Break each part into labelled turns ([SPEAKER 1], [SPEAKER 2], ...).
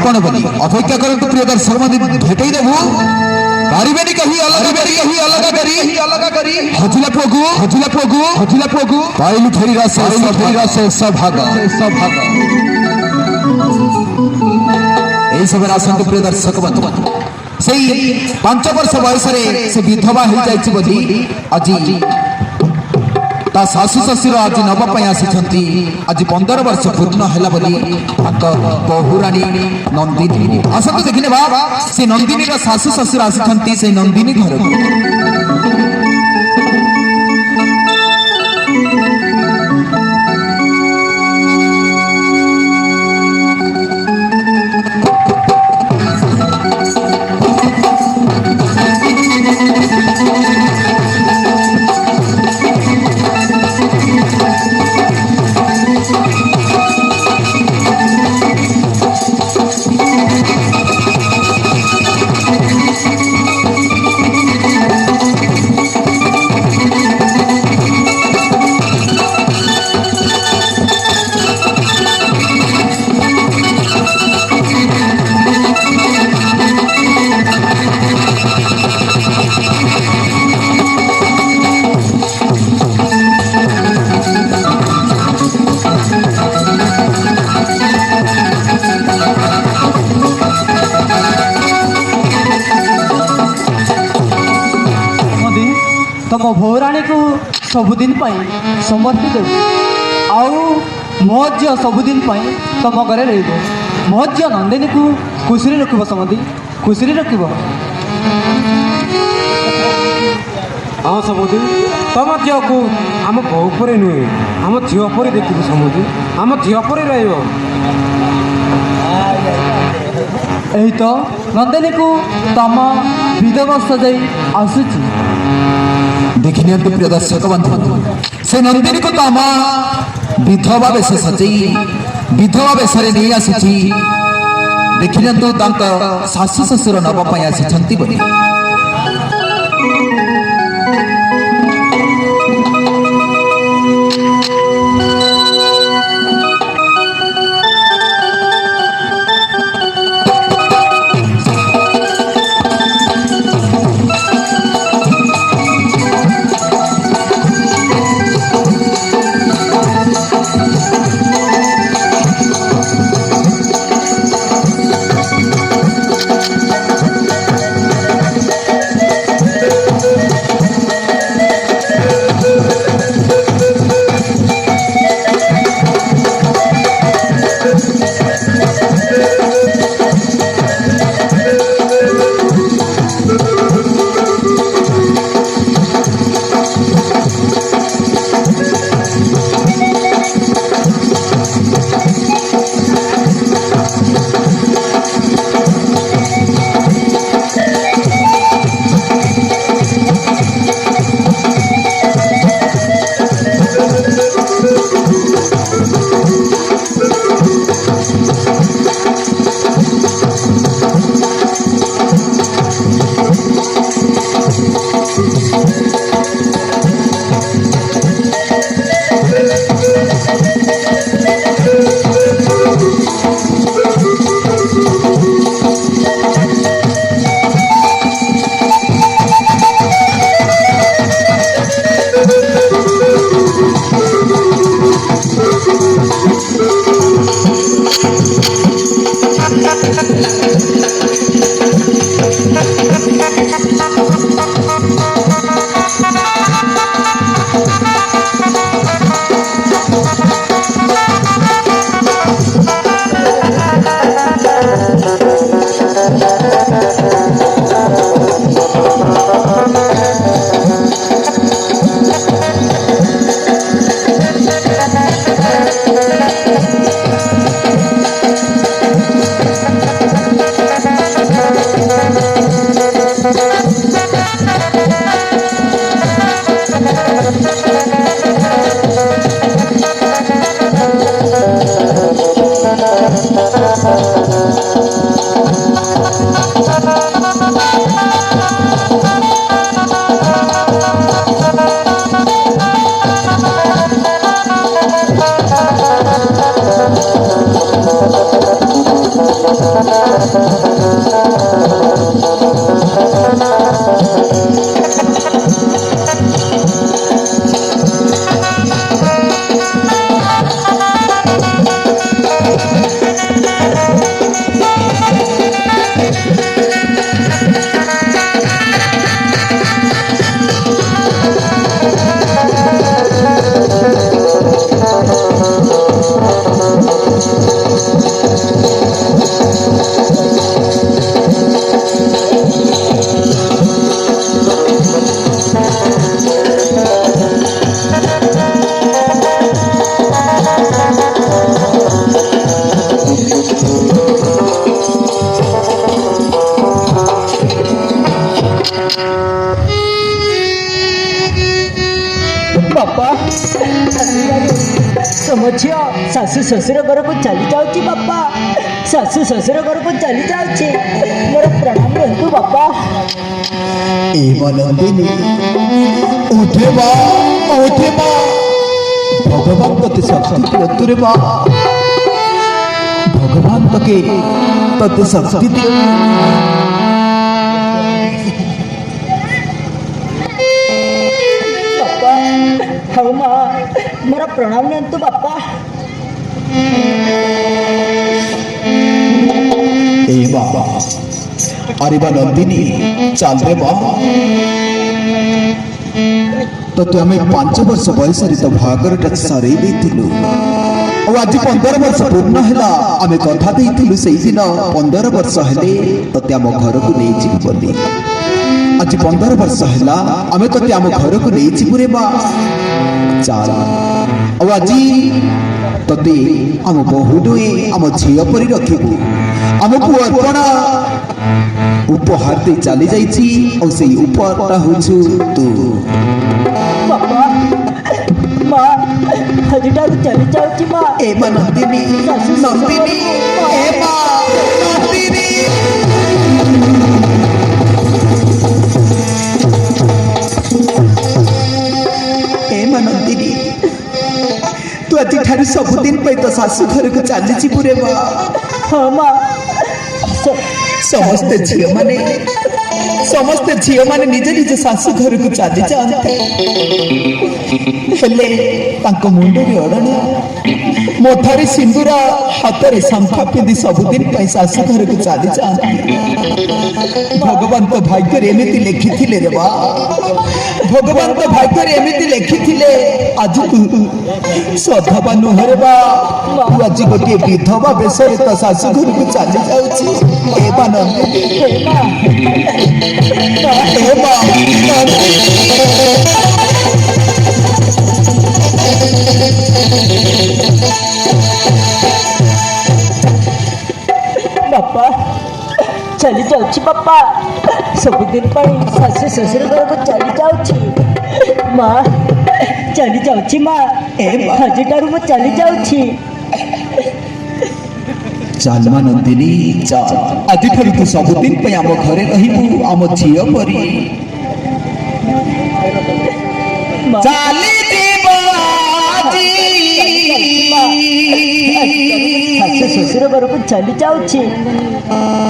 [SPEAKER 1] कौन बोली अपेक्षा करंतु प्रिय दर्शक मध्य भेटई देबु पारिबेनी कही अलग करी हजिला पोगु पाइलु फेरी रस भाग एई सब आसंतु प्रिय दर्शक बंधु से 5 वर्ष बयस से विधवा हो जाइछि बोली आज ता सासु ससुर आज नवा आसी आज 15 वर्ष पूर्ण है बहुराणी नंदिनी आसतु देखने बाबा से नंदिनी सासु ससुर आसी से नंदिनी घर
[SPEAKER 2] तुम भौराणी को सबुदिन समर्पित आउ मो झी सबुदिन तुम घरे रही मो झी नंदिनी को खुशी रखब समझी खुशी रखब
[SPEAKER 3] हाँ समझी तुम झील को आम बहु पर नुहे आम झील पर देखू समझी आम झील पर
[SPEAKER 2] यही तो नंदिनी को तम विधवा सजाई आसुची
[SPEAKER 1] देखिए प्रिय दर्शक बंधु से नंदिनी को तम विधवा बेश सजई विधवा बेश नहीं आसी देखिए सासु ससुर नवाई आसी बोली
[SPEAKER 2] ବାପା ତମ ଝିଅ ଶାଶୁ ଶ୍ୱଶୁର ଘରକୁ ଚାଲି ଯାଉଛି ବାପା ଶାଶୁ ଶ୍ୱଶୁର ଘରକୁ ଚାଲି ଯାଉଛି ମୋର ପ୍ରଣାମ ଦିଅନ୍ତୁ ବାପା
[SPEAKER 1] ଏ ନନ୍ଦିନୀ ଉଠେ ମା ଭଗବାନ ତତେ ଶକ୍ତି ଦିଅନ୍ତୁ ରେ ମା ଭଗବାନ ତତେ ଶକ୍ତି ଦିଅନ୍ତୁ
[SPEAKER 2] ବାପା ହଉ ମା ମୋର ପ୍ରଣାମ ନିଅନ୍ତୁ ବାପା
[SPEAKER 1] ଏ ବାବା अरे बा नंदिनी चल रे बा तो आम 5 वर्ष बयस तो भागरटा सर आज 15 वर्ष पूर्ण है आम कथा से दिन 15 वर्ष हेले ते आम घर को नहीं जीव बोली आज 15 वर्ष है आम ते आम घर को नहीं जीव रे बा चल आज ते आम बहु नुए आम झील परी रखू आम को अर्पण उपहार दे चली जाइछि और से उपहारटा होछु तू
[SPEAKER 2] बाबा माँ हजिटा चली जाऊची माँ
[SPEAKER 1] ए मां नंदिनी नंदिनी ए मां नंदिनी ए मां नंदिनी तू आज ठार सब दिन पे तो सासू घर को चली छी पुरे मां
[SPEAKER 2] हाँ माँ
[SPEAKER 1] समस्त झील माने निज निज शाशु घर को चली जाते मुंड अड़णी मोठारी सिंदूर हाथ में शंखा पिंधि सबुदिन शाशु घर को चली जाते भगवान तो भाग्य एमती लिखी रे बा भगवान तो भाग्य एमती लिखी आज तू सधवा नुहरे बा तू आज गोटे विधवा बेश तो शाशु घर को चली जाऊँ
[SPEAKER 2] बापा चली जाऊची बापा सबुदिन शाशु शशुर घर को चली जाऊची माँ चली जाऊची माँ हजिटारू मु चली जाऊची
[SPEAKER 1] चल मा नंदिनी चल आज ठार तू सबुदिन पे आम घरे रहिबू आम झील परी चली
[SPEAKER 2] शाशु शशुर घर को चली जाऊची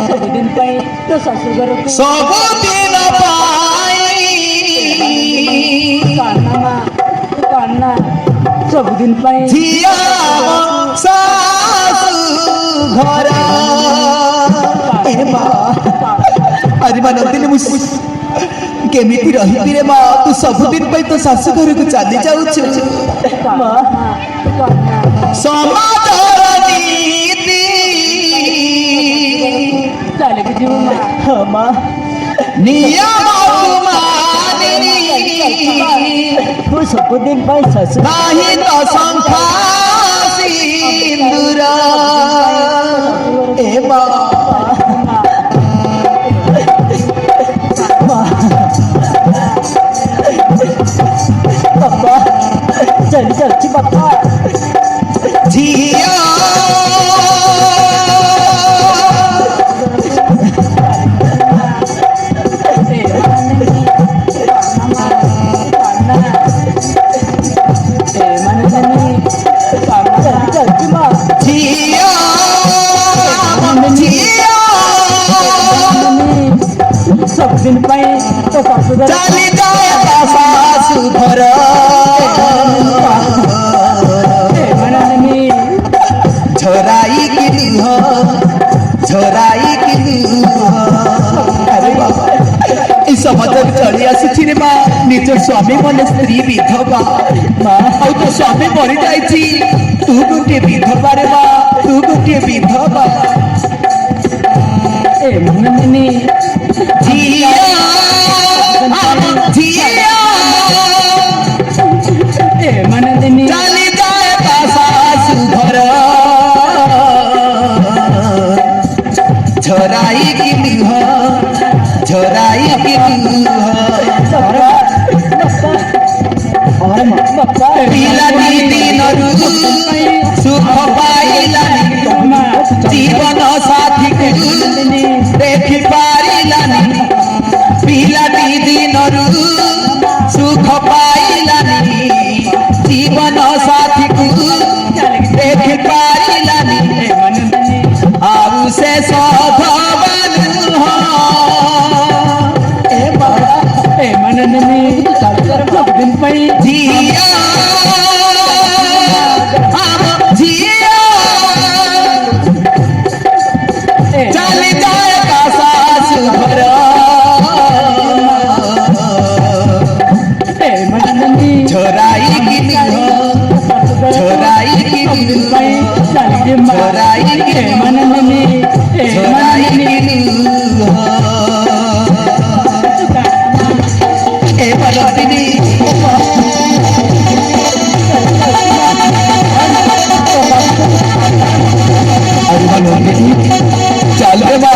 [SPEAKER 2] सबुदिन तो शशुर घर को
[SPEAKER 1] सबुदिन
[SPEAKER 2] कान्ना सबुदिन
[SPEAKER 1] झिया घर अरे मां नंदिनी केमिति रही रे मां तू सबुदिन पे तो शाशु घर को चली जाऊछु समाजर नीति
[SPEAKER 2] चले के जीव मां मां
[SPEAKER 1] नियम मानिनी
[SPEAKER 2] तू सबुदिन शाशु
[SPEAKER 1] नाही तो संखा सिंदूर ए बा
[SPEAKER 2] बापा चली जाऊची बापा
[SPEAKER 1] झिया
[SPEAKER 2] सब दिन तो
[SPEAKER 1] चली जाए शाशु घर झराई अरे बाबा समाज चली आसी रे मां निज स्वामी मन स्त्री विधवा मां आ तो स्वामी मरी जाइछि तू गोटे विधवा रे मां तू गोटे विधवा
[SPEAKER 2] ए नंदिनी
[SPEAKER 1] झिया
[SPEAKER 2] ए नंदिनी
[SPEAKER 1] चली जाए शाशु घर झराई की
[SPEAKER 2] ପାଇଁ
[SPEAKER 1] ଝିଅ ଆମ ଝିଅ ଚାଲି ଯାଏ ତା ଶାଶୁ ଘର ଛରାଇକି ଛରାଇକି ଛରାଇକି ଏ ପରଦିନି ଚାଲେ ମା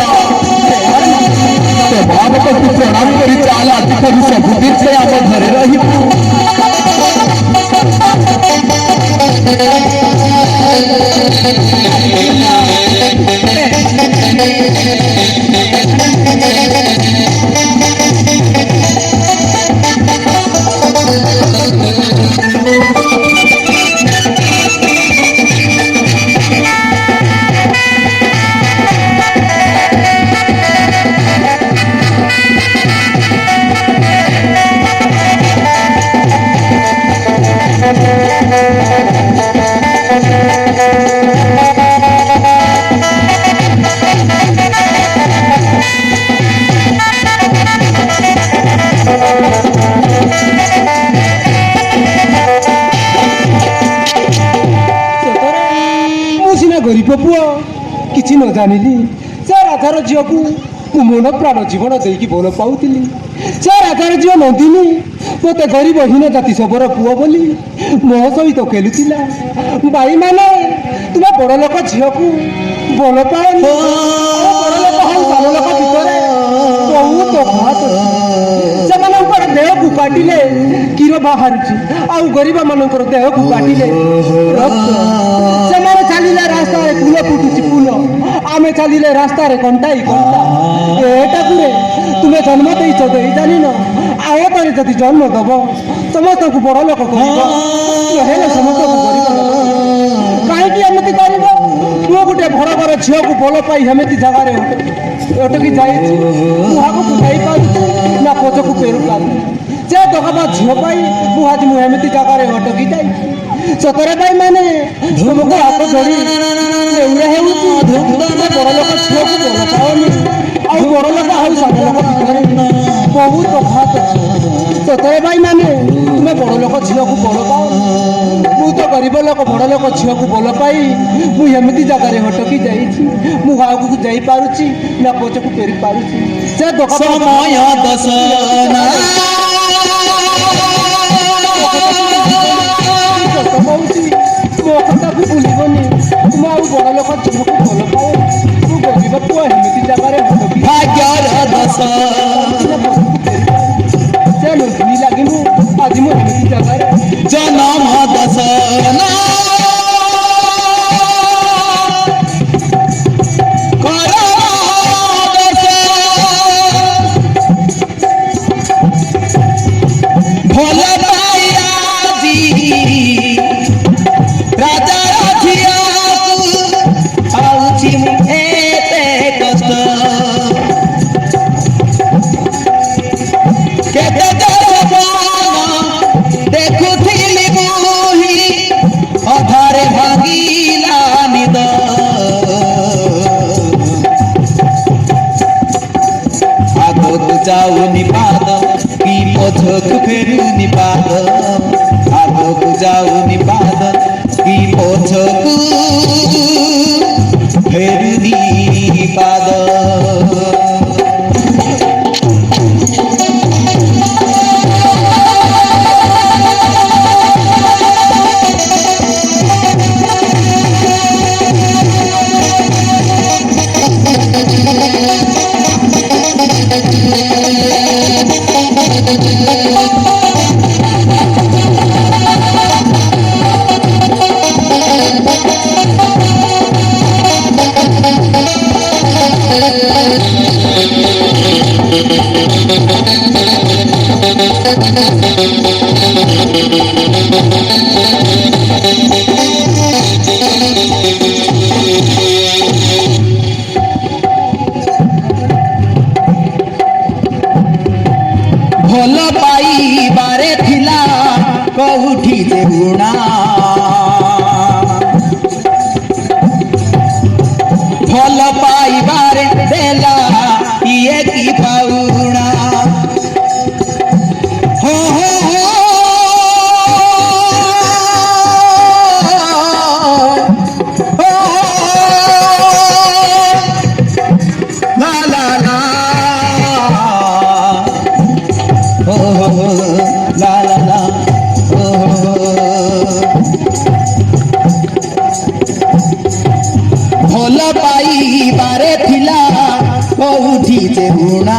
[SPEAKER 1] ତ ଭାବକୁ ପ୍ରଣାମ କରି ଚାଲ ଆଜିଠାରୁ ସବୁଦିନ ସେ ଆମ ଘରେ ରହିବୁ
[SPEAKER 3] ଗରିବ ପୁଅ କିଛି ନ ଜାଣିଲି ସେ ରାଧାର ଝିଅକୁ ମୁଁ ମନ ପ୍ରାଣ ଜୀବନ ଦେଇକି ଭଲ ପାଉଥିଲି ସେ ରାଧାର ଝିଅ ନନ୍ଦିନୀ ମୋତେ ଗରିବ ହୀନ ଜାତି ସବର ପୁଅ ବୋଲି ମୋ ସହିତ ଖେଳୁଥିଲା ଭାଇମାନେ ତୁମେ ବଡ଼ ଲୋକ ଝିଅକୁ ଭଲ ପାଏନି ବଡ଼ ଲୋକ ହଉ ସାନ ଲୋକ ଭିତରେ ବହୁତ ତଫାତ ଅଛି ସେମାନଙ୍କର ଦେହକୁ କାଟିଲେ କ୍ଷୀର ବାହାରୁଛି ଆଉ ଗରିବମାନଙ୍କର ଦେହକୁ କାଟିଲେ ରକ୍ତ ସେମାନେ ଚାଲିଲେ ରାସ୍ତାରେ ଫୁଲ ଫୁଟୁଛି ଫୁଲ ଆମେ ଚାଲିଲେ ରାସ୍ତାରେ କଣ୍ଟାଇ କଣ୍ଟା ଏଟାକୁରେ ତୁମେ ଜନ୍ମ ଦେଇଛ ଦେଇ ଜାଣିନ ଆୟତରେ ଯଦି ଜନ୍ମ ଦେବ ସମସ୍ତଙ୍କୁ ବଡ଼ ଲୋକ କରିବ ହେଲେ ସମସ୍ତଙ୍କୁ ଗରିବ ଲୋକ କାହିଁକି ଏମିତି କରିବ ମୁଁ ଗୋଟେ ବଡ଼ ବଡ଼ ଝିଅକୁ ଭଲ ପାଇ ଏମିତି ଜାଗାରେ ଅଟକି ଯାଇଛି ମୁଁ ଆଗକୁ ଯାଇପାରୁଛି ନା ପଛକୁ ଫେରୁ ପାରୁଛି ସେ ଦୋକାନ ଝିଅ ପାଇଁ ମୁଁ ଏମିତି ଜାଗାରେ ଅଟକି ଯାଇଛି ସତରେ ଭାଇ ମାନେ ତୁମକୁ ହାତ ଧରି ଏଉରା ହେଉଛି ତୁମେ ବଡ଼ ଲୋକ ଝିଅକୁ ଭଲ ପାଉନି ଆଉ ବଡ଼ ଲୋକ ଆଉ ସାନ ଲୋକ ଭିତରେ ବହୁତ ତଫାତ ଅଛି ସତରେ ଭାଇ ମାନେ ତୁମେ ବଡ଼ ଲୋକ ଝିଅକୁ ଭଲ ପାଅ ମୁଁ ତ ଗରିବ ଲୋକ ବଡ଼ ଲୋକ ଝିଅକୁ ଭଲ ପାଇ ମୁଁ ଏମିତି ଜାଗାରେ ଅଟକି ଯାଇଛି ମୁଁ ଆଗକୁ ଯାଇପାରୁଛି ନା ପଛକୁ ଫେରି ପାରୁଛି ସେ ଦୋକାନ କହୁଛି ମୋ କଥାକୁ ଭୁଲିବନି ତୁମେ ଆଉ ବଡ଼ ଲୋକ ଝିଅକୁ ଭଲ ପାଅ ତୁ ଗରିବ ପୁଅ ଏମିତି ଜାଗାରେ ସେ ନନ୍ଦିନୀ ଲାଗି ମୁଁ ଆଜି ମୁଁ ଏମିତି ଜାଗାରେ
[SPEAKER 1] ଜନମ ଦଶନା ଭଲ ପାଇ ଆଜି ରାଜାର ଝିଅକୁ ପାଉଛି ମୁଁ ଏତେ କଷ୍ଟ କେତେ ଦେଖୁଥିଲି ମୁହିଁ ଅଧାରେ ଭାଙ୍ଗିଲା ନିଦ ଆଗକୁ ଯାଉନି ପାଦ କି ପଛକୁ ଫେରୁନି ପାଦ ଆଗକୁ ଯାଉନି ପାଦ କି ପଛକୁ ଫେରୁନି ପାଦ ଭଲ ପାଇବାରେ ଥିଲା କୋଉଠି ଦେଉଣା ଭଲ ପାଇବାରେ ଦେଲା ଇଏ କି ପାଉଣା ହୋ ହୋ ହୋ la la la la la la ଭଲ ପାଇବାରେ ଥିଲା କୋଉଠି ଦେଉଣା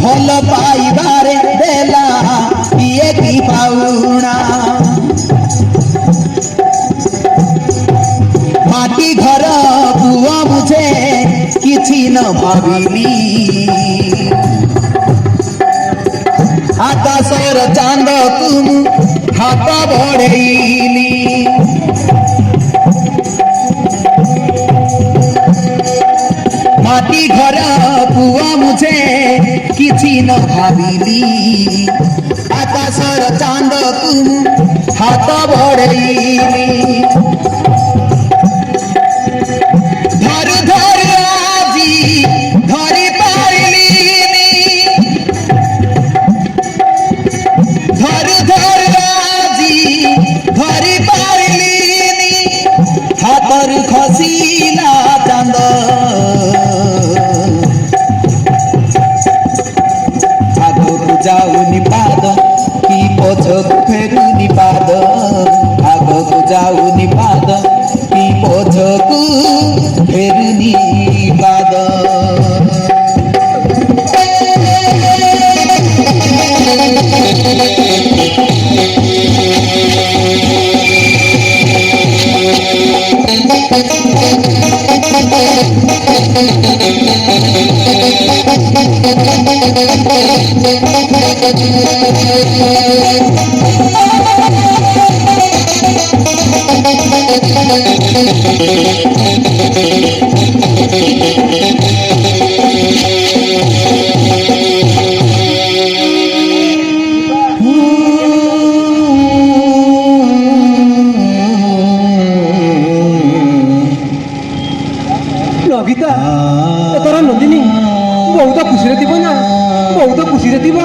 [SPEAKER 1] ଭଲ ପାଇବାରେ ଦେଲା ଇଏ କି ପାଉଣା ମାଟି ଘର ପୁଅ ବୁଝେ କିଛି ନ ଭାବିଲି ଆକାଶର ଚାନ୍ଦକୁ ମୁଁ ହାତ ବଢ଼େଇଲି ମାଟି ଘର ପୁଅ ମୁଝେ କିଛି ନ ଭାବିଲି ଆକାଶର ଚାନ୍ଦକୁ ମୁଁ ହାତ ବଢ଼େଇଲି ଧରୁ ଧରୁ ଆଜି ଧରି ପାରିଲିନି ଧରୁ ଧରୁ ଆଜି ଧରି ପାରିଲିନି ହାତରୁ ଖସିଲା ଚାନ୍ଦ ଆଗକୁ ଯାଉନି ପାଦ କି ପଛକୁ ଫେରୁନି ପାଦ ଆଗକୁ ଯାଉନି ପାଦ କି ପଛକୁ ଫେରୁନି ପାଦ
[SPEAKER 3] ନବିତା ତୋର ନନ୍ଦିନୀ ବହୁତ ଖୁସିରେ ଥିବ ନା ବହୁତ ଖୁସିରେ ଥିବ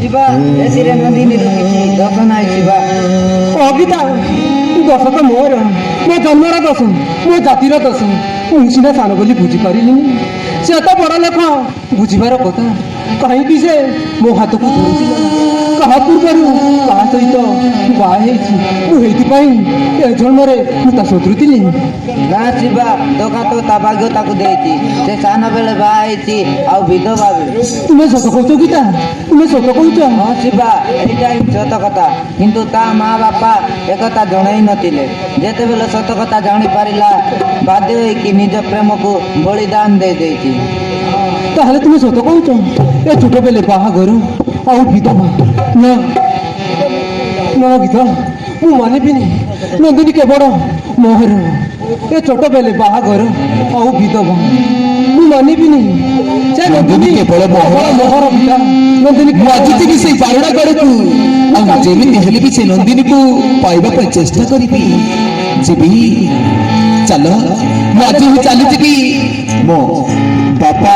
[SPEAKER 4] ଯିବା ଏସିରେ ନନ୍ଦିନୀରୁ କିଛି ଦୋଷ ନାହିଁ ଯିବା
[SPEAKER 3] ଅବିତା ଦୋଷ ତ ମୋର ମୋ ଜନ୍ମର ଦୋଷ ମୋ ଜାତିର ଦୋଷ ମୁଁ ସିନା ସାନ ବୋଲି ବୁଝିପାରିଲିନି ସେ ତ ବଡ଼ ଲୋକ ବୁଝିବାର କଥା କାହିଁକି ସେ ମୋ ହାତକୁ ଧରୁଥିଲା କାହା ପୂର୍ବରୁ କାହା ସହିତ ବାହା ହେଇଛି ମୁଁ ହେଇଥିପାଇଁ ଏ ଜନ୍ମରେ ମୁଁ ତା ଶତ୍ରୁ ଥିଲି
[SPEAKER 4] ନା ଯିବା ଧୋକା ତ ତା ଭାଗ୍ୟ ତାକୁ ଦେଇଛି ସେ ସାନ ବେଳେ ବାହା ହେଇଛି ଆଉ ବିଧବା ବି
[SPEAKER 3] ତୁମେ ସତ କହୁଛ ଗୀତା ତୁମେ ସତ କହୁଛ
[SPEAKER 4] ହଁ ଯିବା ଏଇଟା ହିଁ ସତ କଥା କିନ୍ତୁ ତା ମା ବାପା ଏକଥା ଜଣାଇ ନଥିଲେ ଯେତେବେଳେ ସତ କଥା ଜାଣିପାରିଲା ବାଧ୍ୟ ହୋଇକି ନିଜ ପ୍ରେମକୁ ବଳିଦାନ ଦେଇଦେଇଛି
[SPEAKER 3] ତାହେଲେ ତୁମେ ସତ କହୁଛ ଏ ଛୋଟ ବେଳେ ବାହାଘର ଆଉ ବିଧବା ନା ନା ଗୀତା ମୁଁ ମାନିବିନି ନନ୍ଦିନୀ କେବଳ ମୋହର ଏ ଛୋଟ ବେଳେ ବାହାଘର ଆଉ ବିଧବା ମୁଁ ମାନିବିନି ସେ ନନ୍ଦିନୀ କେବଳ ମୋହର ଗୀତା ନନ୍ଦିନୀ
[SPEAKER 1] ମୁଁ ଆଜି ଯିବି ସେଇ ପାରୁଣା କଡ଼କୁ ଆଉ ଯେମିତି ହେଲେ ବି ସେ ନନ୍ଦିନୀକୁ ପାଇବା ପାଇଁ ଚେଷ୍ଟା କରିବି ଯିବି ଚାଲ ମୁଁ ଆଜି ହିଁ ଚାଲିଯିବି ମୋ ବାପା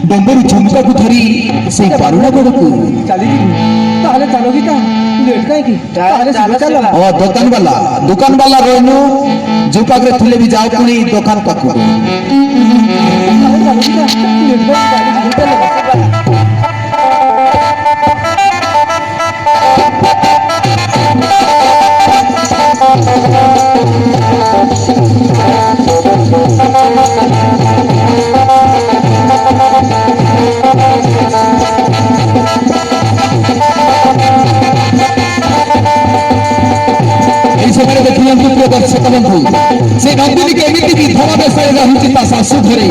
[SPEAKER 1] ଡମ୍ବରୁ ଝୁମକାକୁ ଧରି ସେଇ ପାରୁଣା କଡ଼କୁ
[SPEAKER 3] ଚାଲିଯିବି ତାହେଲେ ଚାଲ ଗୀତା ଲେଟ୍ କାହିଁକି ତାହେଲେ ଶୀଘ୍ର ଚାଲ
[SPEAKER 1] ଦୋକାନ ବାଲା ରହିନୁ ଯୋଉ ପାଖରେ ଥିଲେ ବି ଯାଉ ପୁଣି ଦୋକାନ ପାଖକୁ
[SPEAKER 3] ତାହେଲେ ଚାଲ ଗୀତା ଲେଟ୍ କାହିଁକି ଚାଲ
[SPEAKER 1] এই সময় দেখি প্রিয় দর্শক বন্ধু সে নন্দিনী কেমিতি বিধবা বেশে রয়েছে তা শাশু ঘরে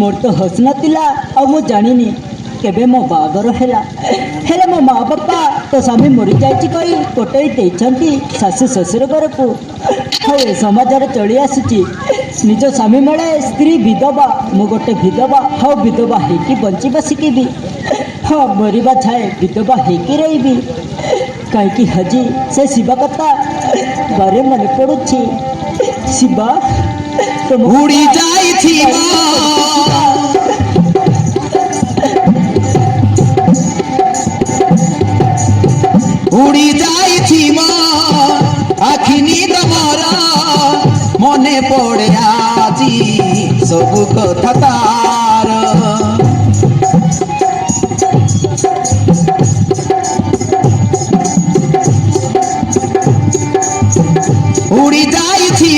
[SPEAKER 5] मोर तो हस नथिला आ मु जानिनी केबे मो बागर हेला हेले मो माँ बापा तो स्वामी मरी जाइछि कहि कोटई देइछंती शाशु शशुर घर को हाउ ए समाजरे चली आसुची निज स्वामी मेले स्त्री विधवा मु गोटे विधवा हाउ विधवा हेकी बंचिबा शिकिबी हाँ मरिबा छाए विधवा हेकी रहिबी कहीं हजी से शिवा कथा बारे मन पड़ुछि शिवा तुम
[SPEAKER 1] उड़ी जाइछि उड़ी जाइछि आखि नींद मोरा मने पड़े आजी सब कथा तार उड़ी जाइछि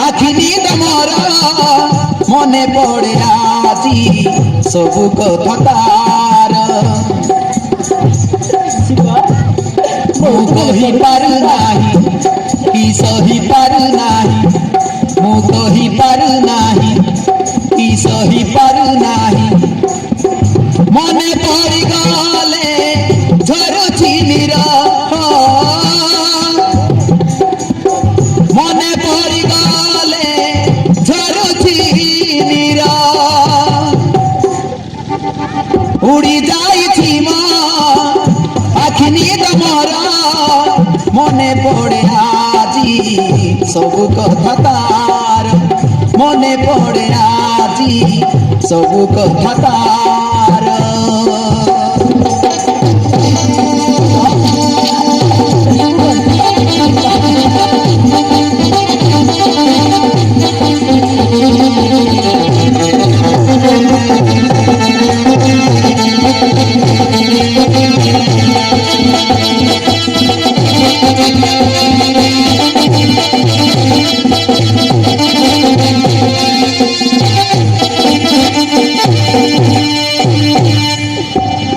[SPEAKER 1] आखि नींद मोरा मने पड़े आजी सब कथा तार मु कही पारु नाही कि सही पारु नाही मु कही पारु नाही कि सही पारु नाही मने पड़ी गले झरुछि नीरा मने पड़ी गले झरुछि नीरा उड़ी जाइछि आखि नींद मोरा मने पड़े आजी सब कथा तार मने पड़े आजी सब कथा तार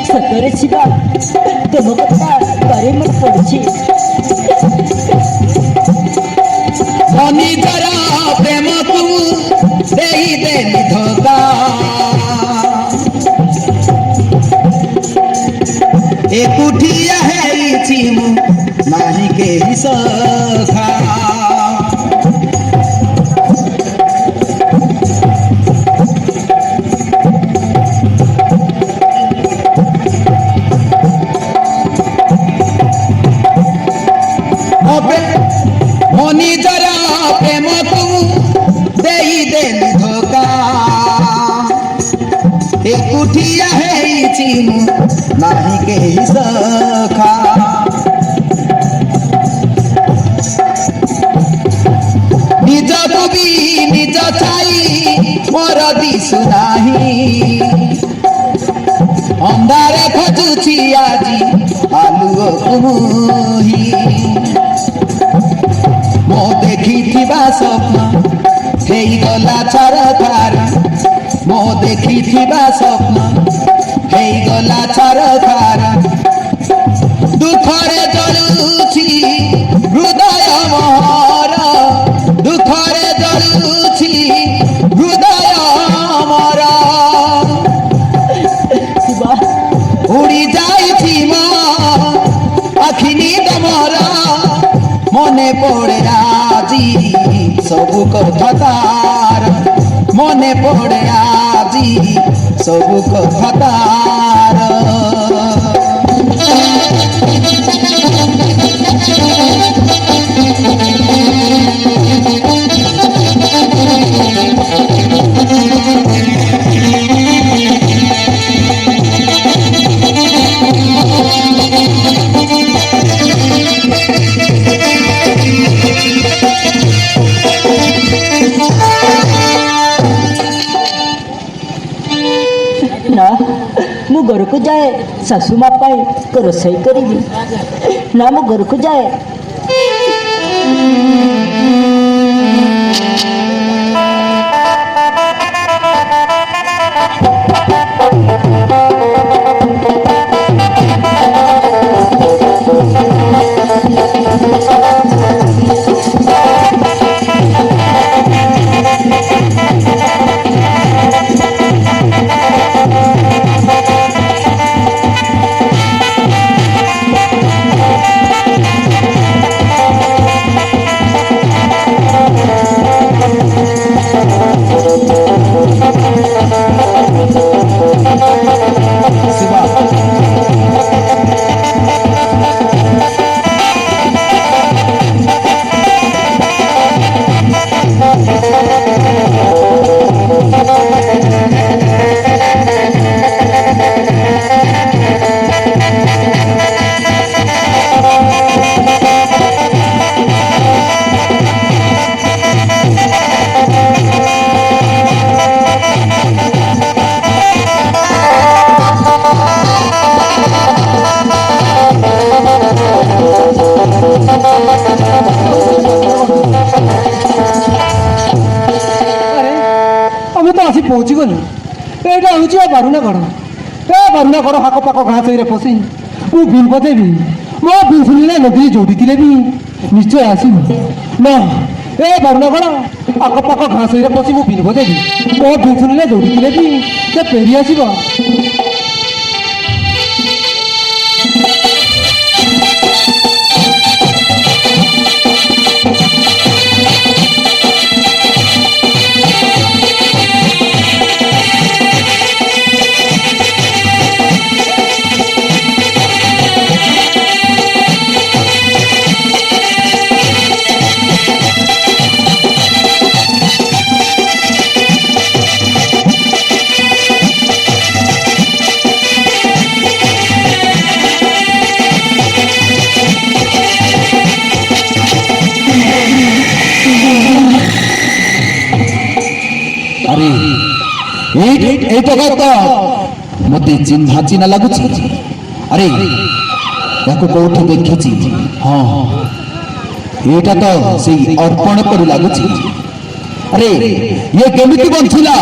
[SPEAKER 5] सतरे शिवा तुम कथा बारे मन पड़ुछि
[SPEAKER 1] मनिजर प्रेम तू देई देली धोखा एकुटिया हेइछि मु नाही केहि सखा मनिजर प्रेम तू देई देली धोखा एकुटिया हेइछि मु नाही केहि सखा निजକୁ ବି ନିଜ ଛାଇ ମୋର ଦିଶୁ ନାହିଁ ଅନ୍ଧାରେ ଖୋଜୁଛି ଆଜି ଆଲୁଅକୁ ମୁହିଁ ମୋ ଦେଖିଥିବା ସ୍ୱପ୍ନ ହେଇଗଲା ଛାରଖାର ମୋ ଦେଖିଥିବା ସ୍ୱପ୍ନ ହେଇଗଲା ଛାରଖାର ଦୁଃଖରେ ଜଳୁଛି ହୃଦୟ ମୋର ଦୁଃଖରେ ଜଳୁଛି ହୃଦୟ ମୋର ଉଡ଼ି ଯାଇଛି ମୋ ଆଖି ନିଦ ମୋର ମନେ ପଡ଼େ ଆଜି ସବୁ କଥା ତାର ମନେ ପଡ଼େ ଆଜି ସବୁ କଥା ତାର
[SPEAKER 5] ना मु घर को जाए सासू माँ पाई तो रोसई करी ना मु घर को जाए
[SPEAKER 3] ବୁଝିବନି ଏଇଟା ହେଉଛି ଏ ବାରୁଣା ଗଡ଼ ଏ ବାରୁଣା ଗଡ଼ ହାକ ପାକ ଘାସ ସହିରେ ପଶି ମୁଁ ବିନ୍ ବଜେଇବି ମୋ ବିନ୍ ଶୁଣିଲେ ନଦୀ ଯୋଉଠି ଥିଲେ ବି ନିଶ୍ଚୟ ଆସିବି ନା ଏ ବାରୁଣା ଗଡ଼ ଆଖ ପାଖ ଘାସ ସହିରେ ପଶି ମୁଁ ବିନ୍ ବଜେଇବି ମୋ ବିନ୍ ଶୁଣିଲେ ଯୋଉଠି ଥିଲେ ବି ସେ ଫେରି ଆସିବ।
[SPEAKER 1] अरे এইটা কথা মতে চিহ্না চিহ্না লাগুଛି আরে ইয়াকু কোଉଠି ଦେଖିଛି ହଁ ଏଇଟା ତ ସେଇ ଅର୍ପଣ ପରି ଲାଗୁଛି ଆରେ ଇଏ କେମିତି ବଞ୍ଚିଲା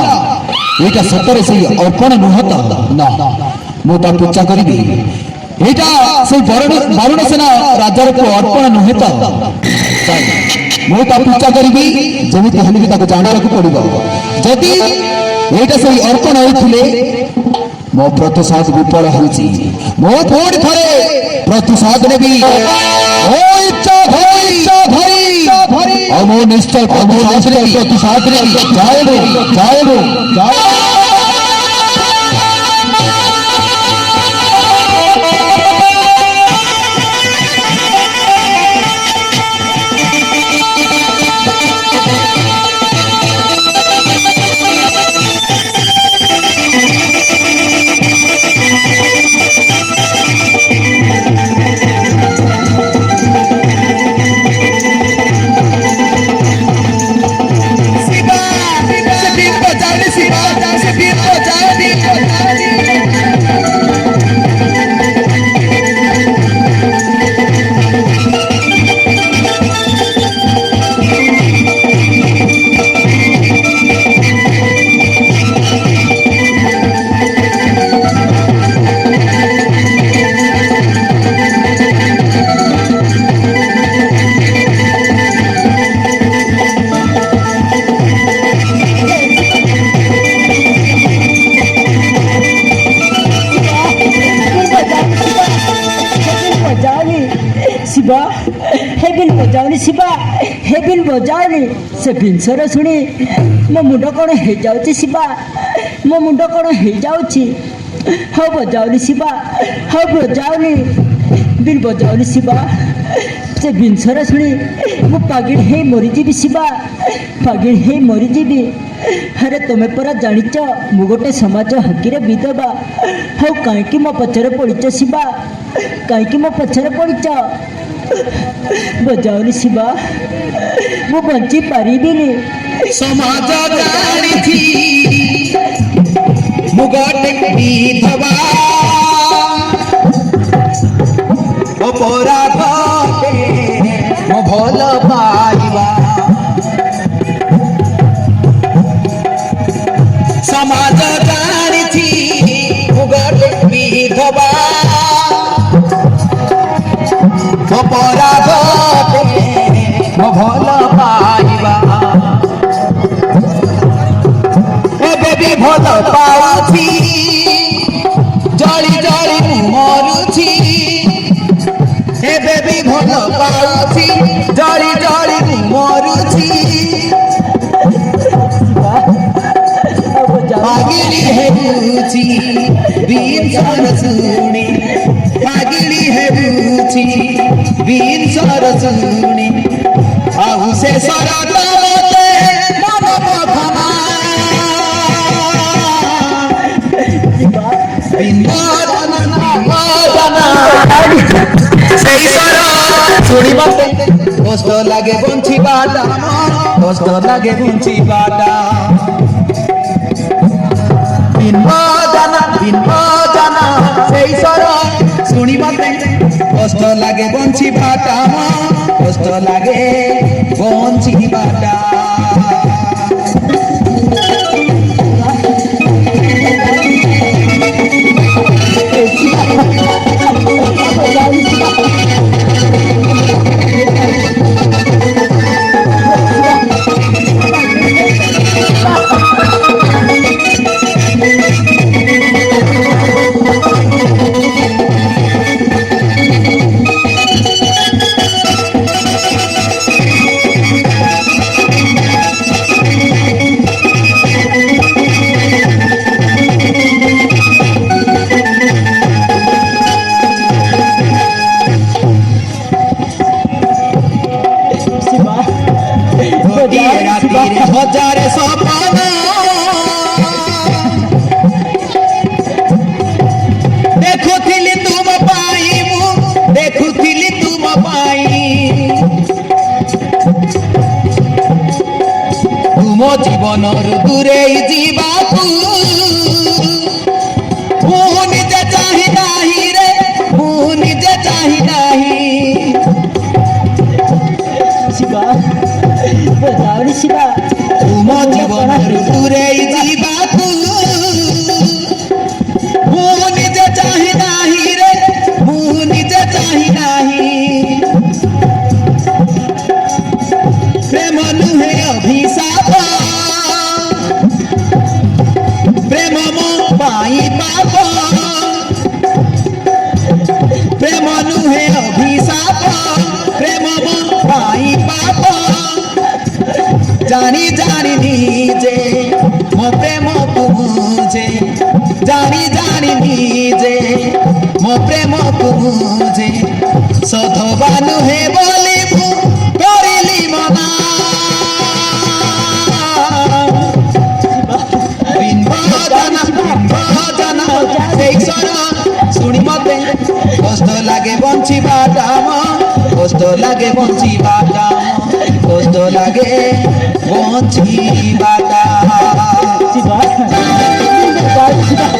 [SPEAKER 1] ଏଇଟା ସତରେ ସେଇ ଅର୍ପଣ ନୁହଁ ତ ନା ମୁଁ ତା ପୂଜା କରିବି ଏଇଟା ସେଇ ବାରୁଣ ସେନା ରାଜାର ଅର୍ପଣ ନୁହେଁ ତ ମୁଁ ତା ପୂଜା କରିବି ଯେମିତି ହେଲେ ବି ତାକୁ ଜାଣିବାକୁ ପଡ଼ିବ ଯଦି ଏଇଟା ସେଇ ଅର୍ପଣ ହୋଇଥିଲେ ମୋ ପ୍ରତିଶୋଧ ବିଫଳ ହେଉଛି ମୁଁ ପୁଣି ଥରେ ପ୍ରତିଶୋଧ ନେବି ଆଉ ମୁଁ ନିଶ୍ଚୟ ପ୍ରତିଶୋଧ ନେବି
[SPEAKER 5] ଶିବା ହେ ବିନ୍ ବଜାଉନି ଶିବା ହେ ବିନ୍ ବଜାଉନି ସେ ବିଂଶର ଶୁଣି ମୋ ମୁଣ୍ଡ କ'ଣ ହେଇଯାଉଛି ଶିବା ମୋ ମୁଣ୍ଡ କ'ଣ ହେଇଯାଉଛି ହଉ ବଜାଉନି ଶିବା ହଉ ବଜାଉନି ବିନ୍ ବଜାଉନି ଶିବା ସେ ବିଂଶର ଶୁଣି ମୁଁ ପାଗିଳି ହେଇ ମରିଯିବି ଶିବା ପାଗିଳି ହେଇ ମରିଯିବି ଆରେ ତମେ ପରା ଜାଣିଛ ମୁଁ ଗୋଟେ ସମାଜ ହକିରେ ବିଧବା ହଉ କାହିଁକି ମୋ ପଛରେ ପଡ଼ିଛ ଶିବା କାହିଁକି ମୋ ପଛରେ ପଡ଼ିଛ ବଜାଉନି ଶିବା ମୁଁ ବଞ୍ଚି ପାରିବିନି
[SPEAKER 1] ସମାଜ ଜାଣିଛି ମୁଁ ଗୋଟେ ବିଧବା ଅପରାଧ ମୋ ଭଲ ପାଇବା ସମାଜ ଜାଣିଛି ମୁଁ ଗୋଟେ ବିଧବା ଅପରାଧ ମୋ ଭଲ ପାଇବା ଏବେ ବି ଭଲ ପାଉଛି ଜଳି ଜଳି ମୁଁ ମରୁଛି ଏବେ ବି ଭଲ ପାଉଛି ଜଳି ଜଳି ମୁଁ ମରୁଛି ପାଗିଳି ହେଉଛି ବିଂଶର ଶୁଣି ପାଗିଳି ହେଉଛି ବିଂଶର ଶୁଣି ଆଉ ସେ ଶରତ ମତେ ମନ ପଥମା ସେଇ ସ୍ୱର ଶୁଣି ମତେ କଷ୍ଟ ଲାଗେ ବଞ୍ଚିବାଟା କଷ୍ଟ ଲାଗେ ବଞ୍ଚିବାଟା ବିନୋଦନା ସେଇ ସ୍ୱର ଶୁଣି ମତେ কষ্ট লাগে বঞ্চিবাটা কষ্ট লাগে বঞ্চিবাটা
[SPEAKER 5] शिवा
[SPEAKER 1] ଗୋଟିଏ ରାତିରେ ହଜାରେ ସପନ ଦେଖୁଥିଲି ତୁମ ପାଇଁ ମୁଁ ଦେଖୁଥିଲି ତୁମ ପାଇଁ ତୁମ ଜୀବନରୁ ଦୂରେଇ ଯିବାକୁ ମୁଁ ନିଜେ ଚାହିଁ ନାହିଁ ରେ ମୁଁ ନିଜେ ଚାହିଁ ନାହିଁ
[SPEAKER 5] शिवा बजाओ शिवा
[SPEAKER 1] ତୁମ ଜୀବନରୁ ଦୂରେଇ ଯିବାକୁ ମୁଁ ନିଜେ ଚାହିଁ ନାହିଁ ରେ ମୁଁ ନିଜେ ଚାହିଁ ନାହିଁ ପ୍ରେମ ନୁହେଁ ଅଭିଶାପ ପ୍ରେମ ମୋ ପାଇଁ ପାପ ପ୍ରେମ ନୁହେଁ ଅଭିଶାପ ପ୍ରେମ ମୋ ପାଇଁ ପାପ জানি জানি নিজে মো প্রেম বুঝে জানি জানি নিজে মো প্রেম বুঝে সধবানু হে বলি মু করিলি মনা ভজনা সেই স্বর শুনি মতে কষ্ট লাগে বঞ্চিবাটা কষ্ট লাগে বঞ্চিবাটা কষ্ট লাগে বঞ্চিবাটা
[SPEAKER 5] शिवा बजाओ शिवा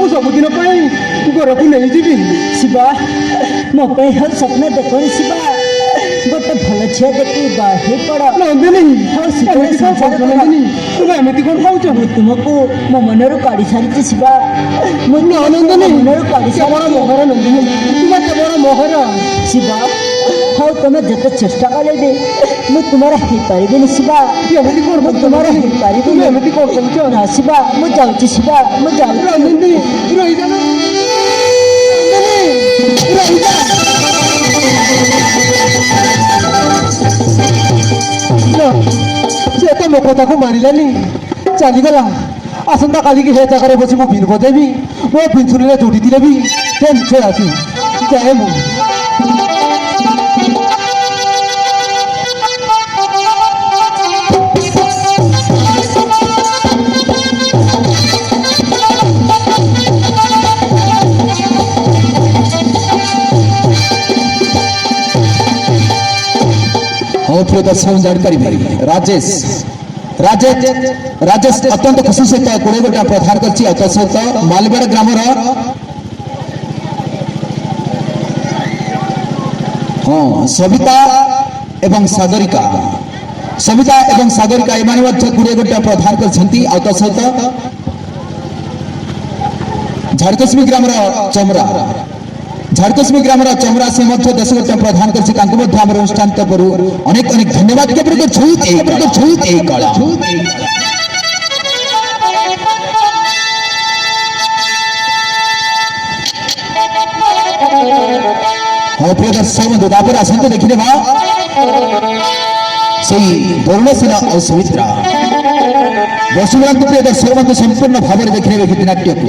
[SPEAKER 3] ସବୁଦିନ ପାଇଁ ଘରକୁ ନେଇଯିବି।
[SPEAKER 5] ଶିବା ମୋ ପାଇଁ ହଉ ସ୍ୱପ୍ନ ଦେଖନି ଶିବା, ଗୋଟେ ଭଲ ଝିଅ ଦେଖି ବାହା ହେଇ ପଡ଼।
[SPEAKER 3] ନନ୍ଦିନୀ
[SPEAKER 5] ହଉ ଶୀଘ୍ର ସଂସାର କର।
[SPEAKER 3] ନନ୍ଦିନୀ ତୁମେ ଏମିତି କ'ଣ କହୁଛ?
[SPEAKER 5] ମୁଁ ତୁମକୁ ମୋ ମନରୁ କାଢ଼ି ସାରିଛି ଶିବା, ମୁଁ
[SPEAKER 3] ନନ୍ଦିନୀ
[SPEAKER 5] ମନରୁ କାଢ଼ି
[SPEAKER 3] କେବଳ
[SPEAKER 5] ସାରିଛି
[SPEAKER 3] ମୋହର ନନ୍ଦିନୀ, ତୁମେ କେବଳ ମୋହର।
[SPEAKER 5] ଶିବା। ହଉ ତମେ ଯେତେ ଚେଷ୍ଟା କଲେ ବି ମୁଁ ତୁମର ହେଇପାରିବିନି ଶିବା,
[SPEAKER 3] ଏମିତି କ'ଣ
[SPEAKER 5] ମୁଁ ତୁମର ହେଇପାରିବିନି।
[SPEAKER 3] ତୁମେ ଏମିତି କ'ଣ କହୁଛ?
[SPEAKER 5] ନା ଶିବା ମୁଁ ଯାଉଛି ଶିବା, ମୁଁ ଯାଉଛି।
[SPEAKER 3] ନନ୍ଦିନୀ ରହିଯା ନା, ନନ୍ଦିନୀ ରହିଯା। ସେ ତ ମୋ କଥାକୁ ମାନିଲାନି, ଚାଲିଗଲା। ଆସନ୍ତା କାଲିକି ସେ ଜାଗାରେ ବସି ମୁଁ ବିନ୍ ବଜେଇବି, ମୋ ପିନ୍ସୁରିରେ ଯୋଡ଼ିଥିଲେ ବି ସେ ନିଶ୍ଚୟ ଆସିବ। ଯାଏ ମୁଁ।
[SPEAKER 1] हो हो प्रिय दर्शक जापर राजेश राजेश राजेश अत्यंत खुशी सहित 20 गोटा प्रदान कर सहित मालबेड़ ग्राम हाँ सविता एवं सागरिका एमाने 20 गोटा प्रदान कर सहित झारकस्मी ग्राम चमरा झारकस्मी ग्राम चमरा से 10 गोटा प्रदान कर अनुष्ठान अनेक अनेक धन्यवाद के कला हाँ प्रिय दर्शक बंधु तापर आसत देखने वरुणसेना और सुमित्रा वसुंधरा प्रिय दर्शक बंधु संपूर्ण भाव में देखने गीतनाट्य को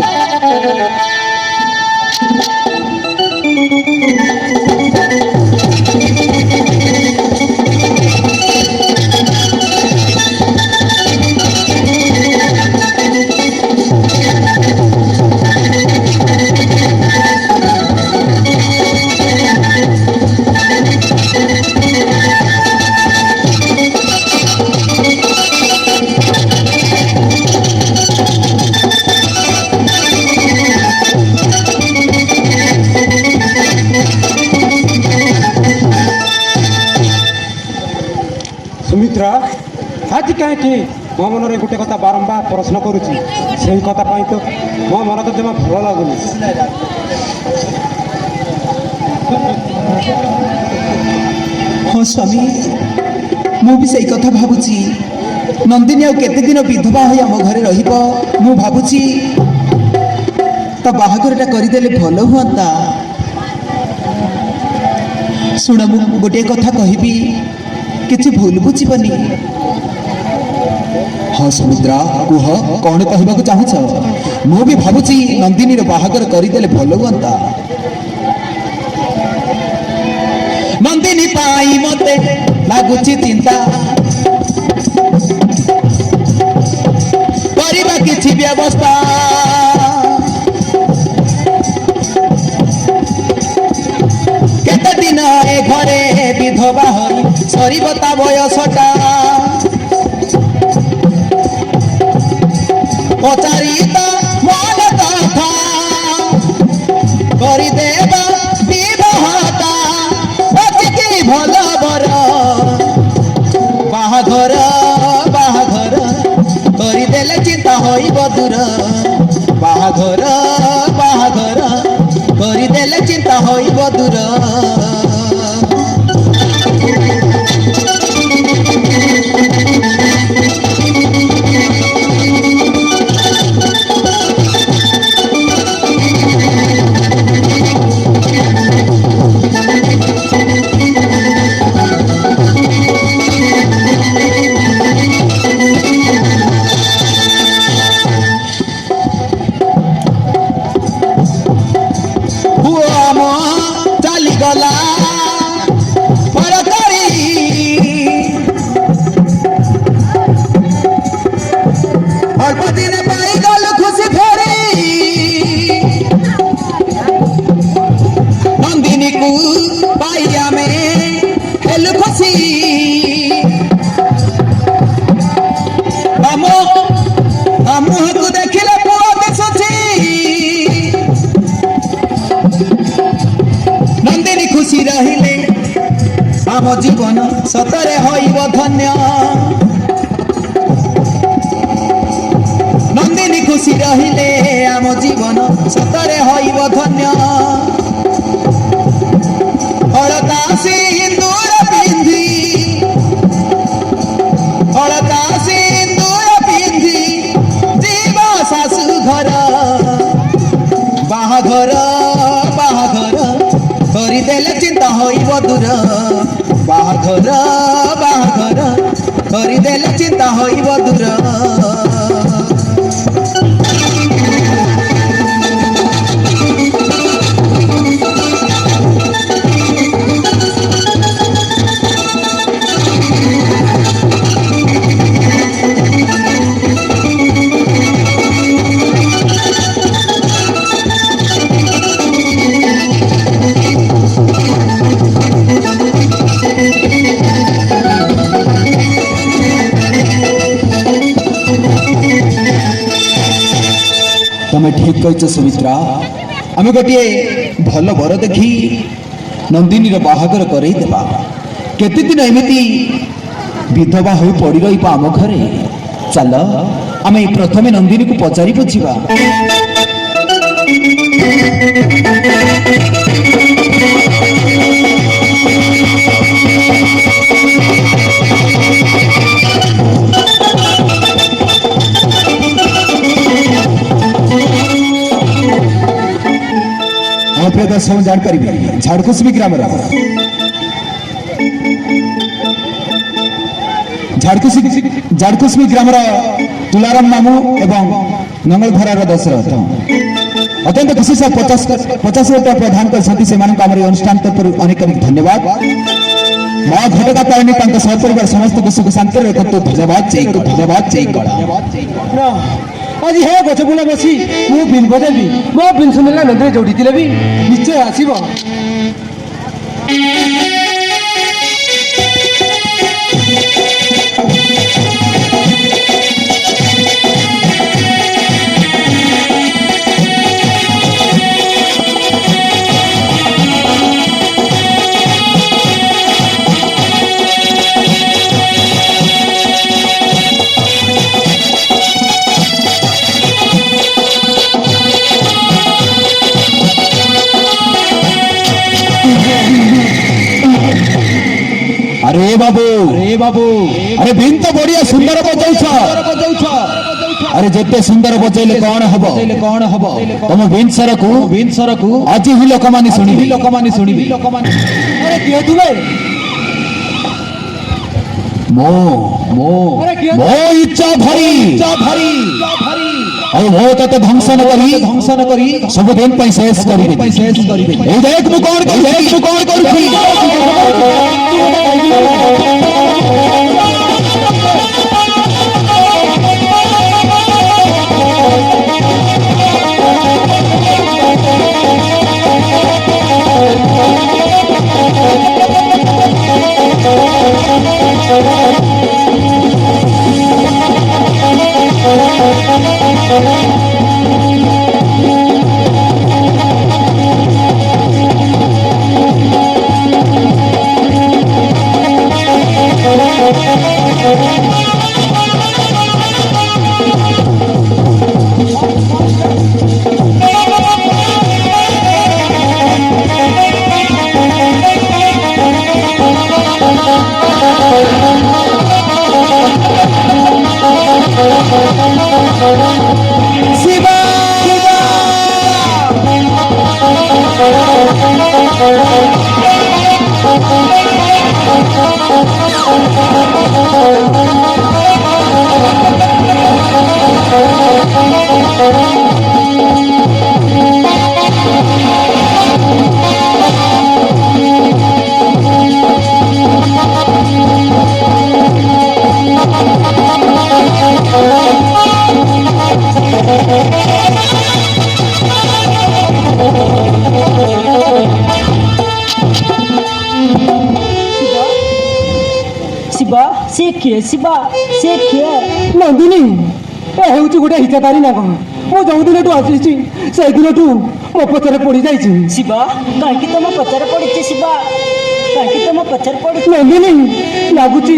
[SPEAKER 3] सुमित्रा आज कहीं मो मन गोटे कथा बारंबार प्रश्न करुच्ची से कथा तो मो मन तो जमा भल लगुनि
[SPEAKER 1] हाँ स्वामी मु भी सही कथा भावुची नंदिनी आ केते दिन विधवा हो आम घरे रु भावुची ता बाहागरटा करदेले भल हुआ शुण मु गोटे कथा कहबी किसी भूल बुझीबनी हाँ सुमित्रा कुह कौन कहवाक चाहूच मु भी भावुची नंदिनी बाहागर करदेले भल हुआ नंदिनी पाई मते लगुची चिंता करिबा किछि व्यवस्था केते दिन ए घरे विधवा होई सरीबता बयसटा पचारिता मन कथा करिदेबा विवाहता अतिकी भल बर बाहाघर बाहाघर करिदेले चिंता होइब दूर बाहाघर बाहाघर करिदेले चिंता होइब दूर आम जीवन सतरे होइब धन्य नंदिनी खुशी रहिले आम जीवन सतरे होइब धन्य अलता सिंदूर पिंधी अलता सिंदूर पिंधी जीव सासु घर बाहाघर बाहाघर करिदेले चिंता होइब दूर बाहाघर बाहाघर करिदेले चिंता होइब दूर तमें ठीक कह सुमित्रा आम गोटे भल बर देखी नंदिनी बाहागर करईदेवा केते दिन एमती विधवा हो पड़ रही आम घरे चल आम प्रथमे नंदिनी को पचारि बुझा प्रिय दर्शक जानकारी झाड़कुसमी ग्राम झाड़कुसमी ग्राम तुलाराम मामू एवं नंगलधरार दशरथ अत्यंत खुशी से 50 रुपया प्रदान कर अनुष्ठान तरफ अनेक अनेक धन्यवाद माँ घटका तारिणी सहपरिवार समस्त सुख शांति रखते धन्यवाद जय कड़ा
[SPEAKER 3] आज हे गछबुला बसी मु बिन बजेबी मो बिन सुनिला नंदरे जोड़ी थिले भी निश्चय आसीबो
[SPEAKER 1] अरे बाबू अरे बिन तो बढ़िया सुंदर बजाउछ अरे जिते सुंदर बजैले कौन हम तुम बिन सर को आज ही लोक मानी शुणिबे
[SPEAKER 3] अरे किए तू भाई
[SPEAKER 1] मो इच्छा भरी और मो तते ध्वंसन करी सब दिन पई शेष करी ए देख मु कौन करूछी
[SPEAKER 5] शिवा से किए
[SPEAKER 3] नंदिनी ए हेउची गोटे हिताधारी ना कौन मो जो दिन आसी से दिन मो पचर पड़ी जाइए
[SPEAKER 5] शिवा कहीं तुम पचर पड़ी शिवा कहीं तुम पचर पड़ी
[SPEAKER 3] नंदिनी लगुच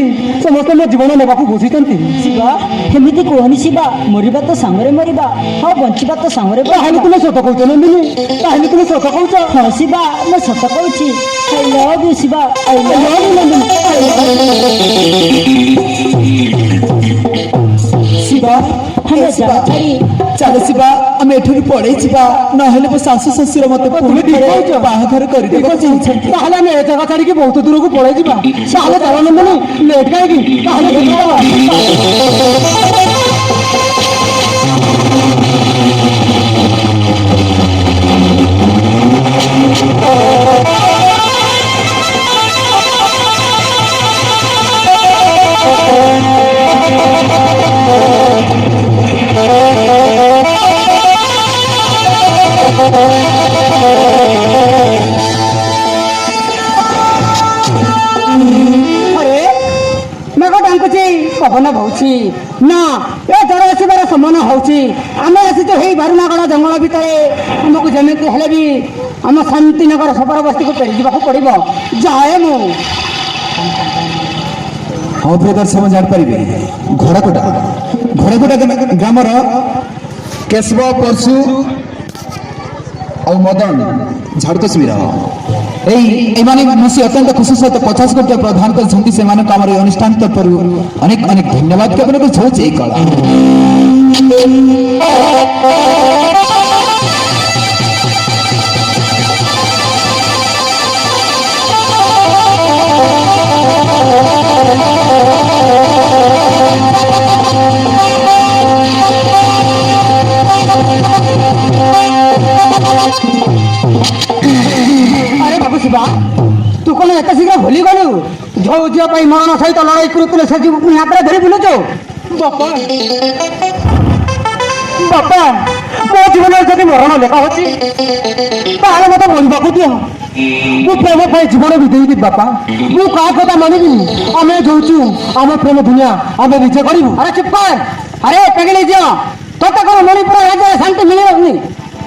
[SPEAKER 3] समस्त मो जीवन नेबा बसीचंती
[SPEAKER 5] शिवा हेमिति कहनी शिवा मरिबा तो सांगरे मरिबा हाँ बंचिबा तो सांगरे
[SPEAKER 3] ताहले तुम सत कहूच नंदिनी ताहले तुम सत कहूच
[SPEAKER 5] हाँ शिवा मैं सत कहूँ I love you Shiva I love you Nandini
[SPEAKER 1] Shiva
[SPEAKER 5] हमें जाई
[SPEAKER 1] चल शिवा आम एठू पड़े जा ना मो सासु शशुर मत बाहाघर कर
[SPEAKER 3] ताहले आम ए जगह छाड़ी बहुत दूर को पड़े जा ताहले चल नंदिनी लेट कहीं ଲାଗୁଛି ପବନ ବହୁଛି ନା ଏ ଜ୍ୱର ଆସିବାର ସମାନ ହଉଛି। ଆମେ ଆସିଛୁ ହେଇ ବାରୁଣାଗଡ଼ ଜଙ୍ଗଲ ଭିତରେ। ଆମକୁ ଯେମିତି ହେଲେ ବି ଆମ ଶାନ୍ତିନଗର ସବର ବସ୍ତିକୁ ଫେରିଯିବାକୁ ପଡ଼ିବ। ଯାଏ ମୁଁ।
[SPEAKER 1] ହଁ ପ୍ରିୟ ଦର୍ଶକ ଜାଣିପାରିବେ ଘରକୋଟା ଗ୍ରାମର କେଶବ ପରଶୁ ଆଉ ମଦନ ଝାଡ଼ୁ ଶିବିର ଏମାନେ ମିଶି ଅତ୍ୟନ୍ତ ଖୁସି ସହିତ 50 କୋଟି ପ୍ରଦାନ କରିଛନ୍ତି। ସେମାନଙ୍କୁ ଆମର এই অনুষ্ঠাନ ତରଫରୁ ଅନେକ ଅନେକ ଧନ୍ୟବାଦ ଜ୍ଞାପନ କରୁଛୁ। এই କଳା
[SPEAKER 3] अरे बाबू शिवा तू कौन एत शीघ्र भूली गलु? झो झील मरण सहित लड़ाई करुले से हाथ धरी बुलुचु। बापा बापा मो जीवन जब मरण लेखा होती मत मरवाक दियो। मु प्रेम पाई जीवन बीतेबी बापा। मु क्या कथा मानबी? आम जोचु आम प्रेम दुनिया आम निजे करू। अरे चुप कर। अरे पेगली झील तोते कौन मणिपुर राज्य शांति मिलनी?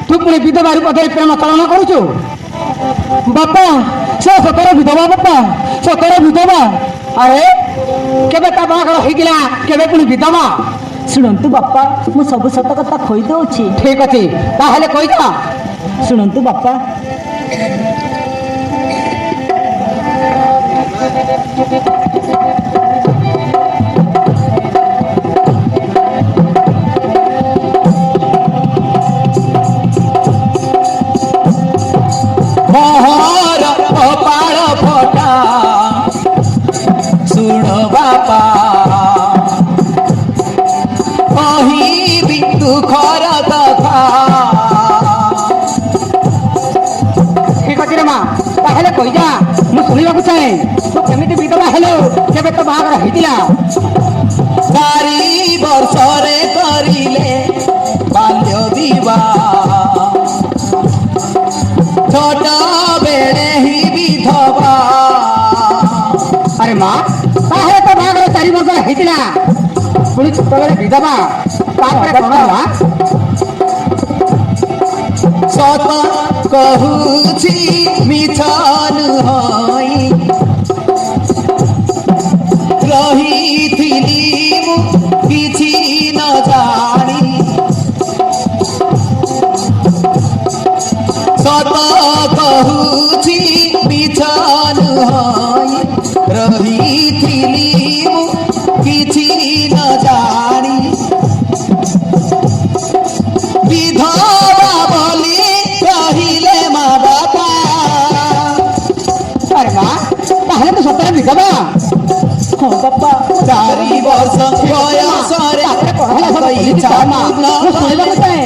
[SPEAKER 3] तू पुणी विधवा रूपधरी प्रेम चलन करुचु? बापा से सतर विधवा बापा सतर विधवा। अरे केबे ता बाहागर होइगिला केबे पुणी विधवा?
[SPEAKER 5] ଶୁଣନ୍ତୁ ବାପା ମୁଁ ସବୁ ସତ କଥା କହିଦେଉଛି।
[SPEAKER 3] ठीक अच्छे ताहले कही जा।
[SPEAKER 5] ଶୁଣନ୍ତୁ ବାପା
[SPEAKER 1] मोहर कपाल फटा सुन बापा कही दुखर कथा।
[SPEAKER 3] ठीक अच्छे रे माँ ताहले कही जा मु सुनिबाकु चाहे। तू केमिति विधवा हेलो केबे तो बाहागर होइतिला?
[SPEAKER 1] 4 वर्षरे करिले बाल्य विवाह छोट बेड़े ही विधवा।
[SPEAKER 3] अरे माँ ताहले तो बाहागर 4 वर्ष होइतिला पुणी छोटबेले विधवा तापर कौन होला?
[SPEAKER 1] सत कहुछि मिछ नुहई रहिथिली मु किछि न जानी। सत कहुछि मिछ नुहई रहिथिली मु किछि न जानी। विधवा बोली रहिले माँ बापा।
[SPEAKER 3] अरे माँ ताहले तो सତରେ विधवा?
[SPEAKER 5] ହଁ ବାପା
[SPEAKER 1] 4 वर्ष बयसरे
[SPEAKER 3] ଶୁଣିବାକୁ ଚାହେଁ।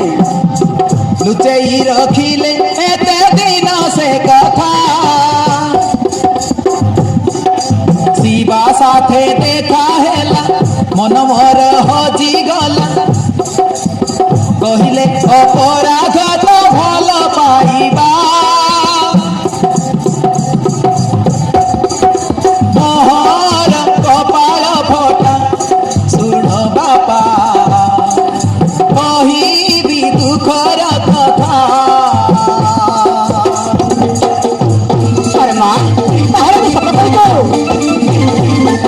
[SPEAKER 1] लुचेई रखिले एते दिन से कथा। शिवा साथे देखा हेला मन मोर हजी गला कहिले अपराध तो भल पाइबा। मोहर कपाल फटा सुन बापा कहिबी दुखर कथा।
[SPEAKER 3] अरे माँ ताहले तो सत कहितो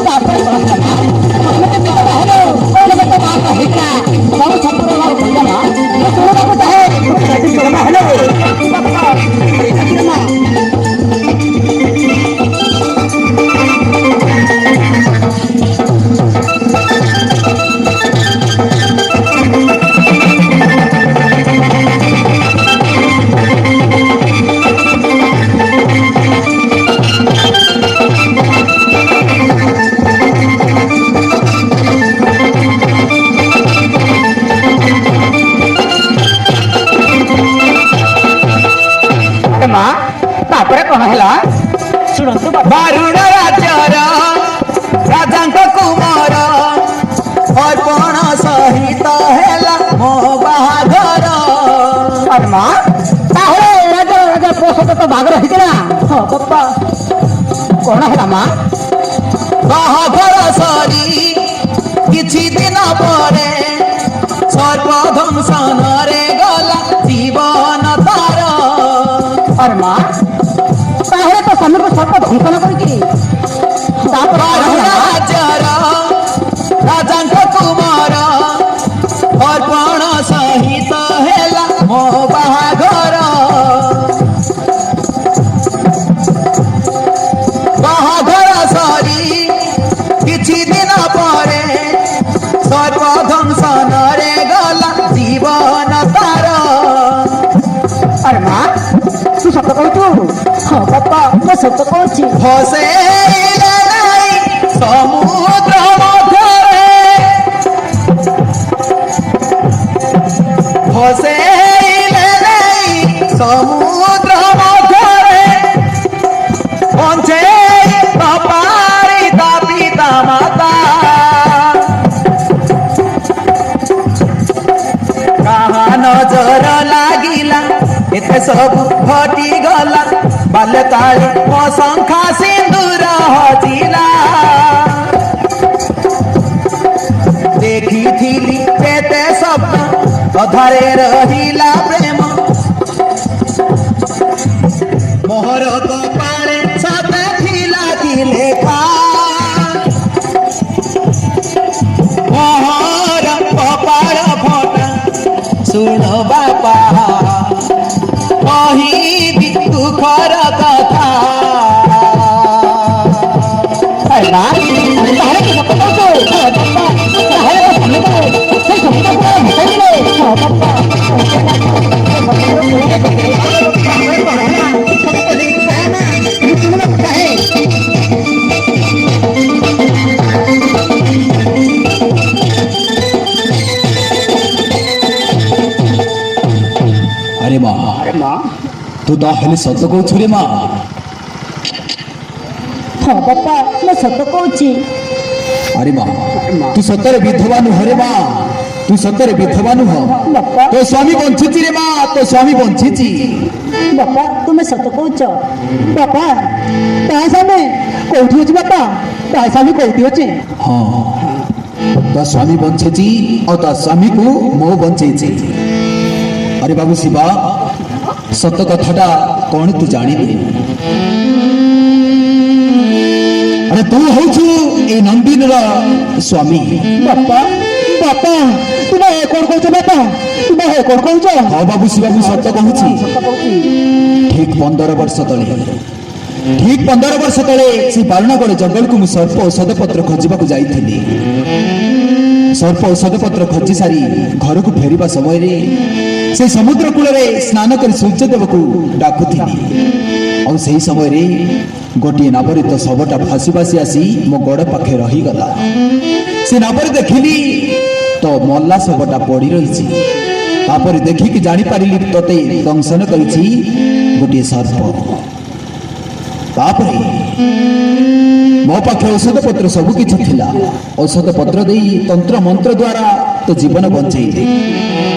[SPEAKER 3] तापर कौन होला? मने विधवा हेलो केबे तो बाहागर होइतिला बहुत छपर वाला भइला माँ। मु सुनिबाकु चाहे विधवा हेलो बापा ठीक अच्छे माँ। माँ तापर कौन होला?
[SPEAKER 5] ଶୁଣନ୍ତୁ ବାପା
[SPEAKER 1] बारुण राज्यर राजांक कुमार अर्पण सहित हेला मो बाहाघर।
[SPEAKER 3] अरे माँ ताहले राजा राजा पोषक तो बाहागर होइतिला?
[SPEAKER 5] ହଁ ବାପା
[SPEAKER 3] कौन होला माँ?
[SPEAKER 1] बाहाघर सरी
[SPEAKER 5] କଳ୍ପନା କରିକି ତାପରେ
[SPEAKER 1] ରାଜ୍ୟର ରାଜାଙ୍କ କୁମାର ଅର୍ପଣ ସହିତ ହେଲା ମୋ ବାହାଘର। ବାହାଘର ସରି କିଛି ଦିନ ପରେ ସର୍ବଧ୍ୱଂସନରେ ଗଲା ଜୀବନ ତାର।
[SPEAKER 5] ଆରେ ମା ତୁ ସତ କହୁଛୁ? ହଁ ବାପା ମୁଁ ସତ କହୁଛି।
[SPEAKER 1] ଭସେଇଲେ ନାହିଁ ସମୁଦ୍ର ମଧ୍ୟରେ, ଭସେଇଲେ ନାହିଁ ସମୁଦ୍ର ମଧ୍ୟରେ, ବଞ୍ଚେଇ ନପାରି ତା ପିତା ମାତା। କାହା ନଜର ଲାଗିଲା ଏତେ ସବୁ ଘଟିଗଲା, ବାଲ୍ୟକାଳେ ମୋ ଶଙ୍ଖା ସିନ୍ଦୁର ହଜିଲା। ଦେଖିଥିଲି କେତେ ସ୍ୱପ୍ନ ଅଧାରେ ରହିଲା ପ୍ରେମ, ମୋହର କପାଳେ ସତେ ଥିଲା କି ଲେଖା। ମୋହର କପାଳ ଫଟା ଶୁଣ ବାପା, କହିବି ଦୁଃଖର କଥା।
[SPEAKER 5] ଆରେ ମା ତାହେଲେ ତୁ ସତ କହୁଛୁ? ହଁ ବାପା ତାହେଲେ ତ ଭଲ କରେ ସେ ସତ ପୁରା ଭସାଇଲେ। ହଁ ବାପା
[SPEAKER 1] अरे माँ, तू ताहले सत कହୁଛୁ रे माँ?
[SPEAKER 5] ହଁ ବାପା ମୁଁ ସତ କହୁଛି।
[SPEAKER 1] अरे माँ, तू सତରେ ବିଧବା ନୁହଁ ରେ ମାଁ, ତୁ ସତରେ ବିଧବା ନୁହଁ।
[SPEAKER 5] ବାପା
[SPEAKER 1] ତୋ ସ୍ୱାମୀ ବଞ୍ଚିଛି ରେ ମାଁ, ତୋ ସ୍ୱାମୀ ବଞ୍ଚିଛି।
[SPEAKER 5] ବାପା ତୁମେ ସତ କହୁଛ? ବାପା ତା ସ୍ୱାମୀ କୋଉଠି ଅଛି? ବାପା ତା ସ୍ୱାମୀ କୋଉଠି ଅଛି?
[SPEAKER 1] ହଁ, ତା ସ୍ୱାମୀ ବଞ୍ଚିଛି ଆଉ ତା ସ୍ୱାମୀକୁ ମୁଁ ବଞ୍ଚେଇଛି। अरे बाबू शिवा, सत कथाटा कौन तू जानिबे? अरे तू होछु ए नंदिनीर स्वामी।
[SPEAKER 5] ବାପା ବାପା ତୁମେ କଣ କହୁଛ? ବାପା ତୁମେ କଣ କହୁଛ?
[SPEAKER 1] हाँ बाबू शिवा, मु सत कहूची।
[SPEAKER 5] ସତ କହୁଛି।
[SPEAKER 1] ठीक 15 वर्ष तले, ठीक 15 वर्ष तले से बारुणागड़ जंगल को मु सर्प औषध पत्र खोजबाक जाइथिली। सर्प औषध पत्र खोजी सारी घर को फेरिबा समय रे से समुद्र कूल स्नान कर सूर्यदेव को डाकुथिली। और सही समय रे गोटे नावरी तो शवटा भासी भासी आसी मो गड़ पाखे रहीगला। से नावरी देखिली तो मल्ला शवटा पड़ी रही। तापर देखिकी जानीपारिली तते दंशन करिछि गोटे सर्प। तापर मो पाखे औषध पत्र सबु किछि थिला। औषध पत्र देई तंत्र मंत्र द्वारा तो जीवन बंचेइले।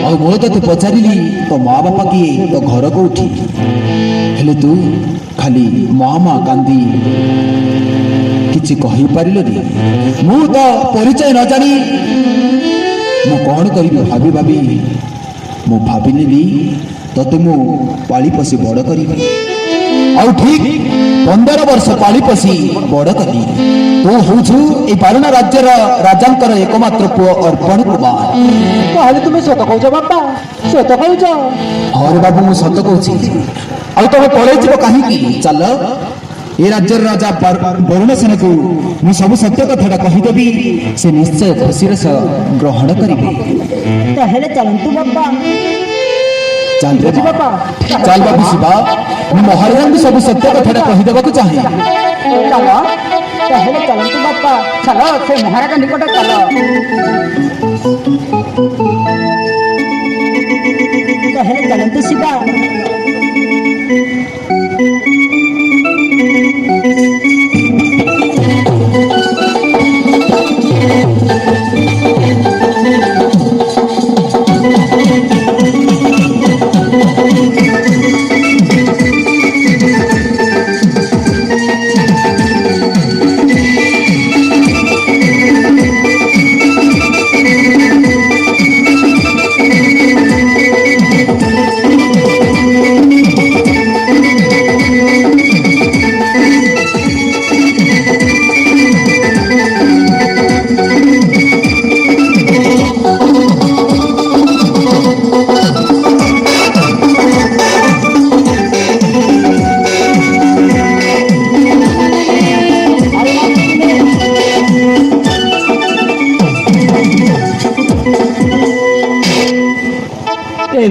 [SPEAKER 1] और मो तो पचारिली तो माँ बापा किए, तो घर कोठी? हेले तू खाली माँ माँ कांदी किछि कहि पारिलनि? मु तो परिचय न जानी मु कौन करिबि भाबी भाबी मु भाबिली तते मु पाली पसी बड़ करिबि। और ठीक 15 वर्ष पाली पसी बड़ कली। तू होछु ए बारुणा राज्यर राजांकर एकमात्र पुओ अर्पण कुमार।
[SPEAKER 5] ତାହେଲେ ତୁମେ ସତ କହୁଛ? ବାପା ସତ କହୁଛ?
[SPEAKER 1] हाँ रे बाबू, मु सत कहूची। ଆଉ ତମେ ପଳେଇ ଯିବ କାହିଁକି? ଚାଲ ଏ ରାଜ୍ୟର ରାଜା ବରୁଣସେନ को मु ସବୁ ସତ୍ୟ କଥାଟା କହିଦେବି, ସେ ନିଶ୍ଚୟ ଖୁସିର ସହ ଗ୍ରହଣ କରିବେ।
[SPEAKER 5] ତାହେଲେ ଚାଲନ୍ତୁ ବାପା।
[SPEAKER 1] ଚାଲ ରେ
[SPEAKER 5] ବୁଝି ବାପା
[SPEAKER 1] ଚାଲ ବାବୁ ଶିବା, ମୁଁ ମହାରାଜାଙ୍କୁ ସବୁ ସତ୍ୟ କଥାଟା କହିଦେବାକୁ ଚାହେଁ।
[SPEAKER 5] ଚାଲ ତାହେଲେ ଚାଲନ୍ତୁ ବାପା। ଚାଲ ସେ ମହାରାଜା ନିକଟ ଚାଲ। ତାହେଲେ ଚାଲନ୍ତୁ ଶିବା।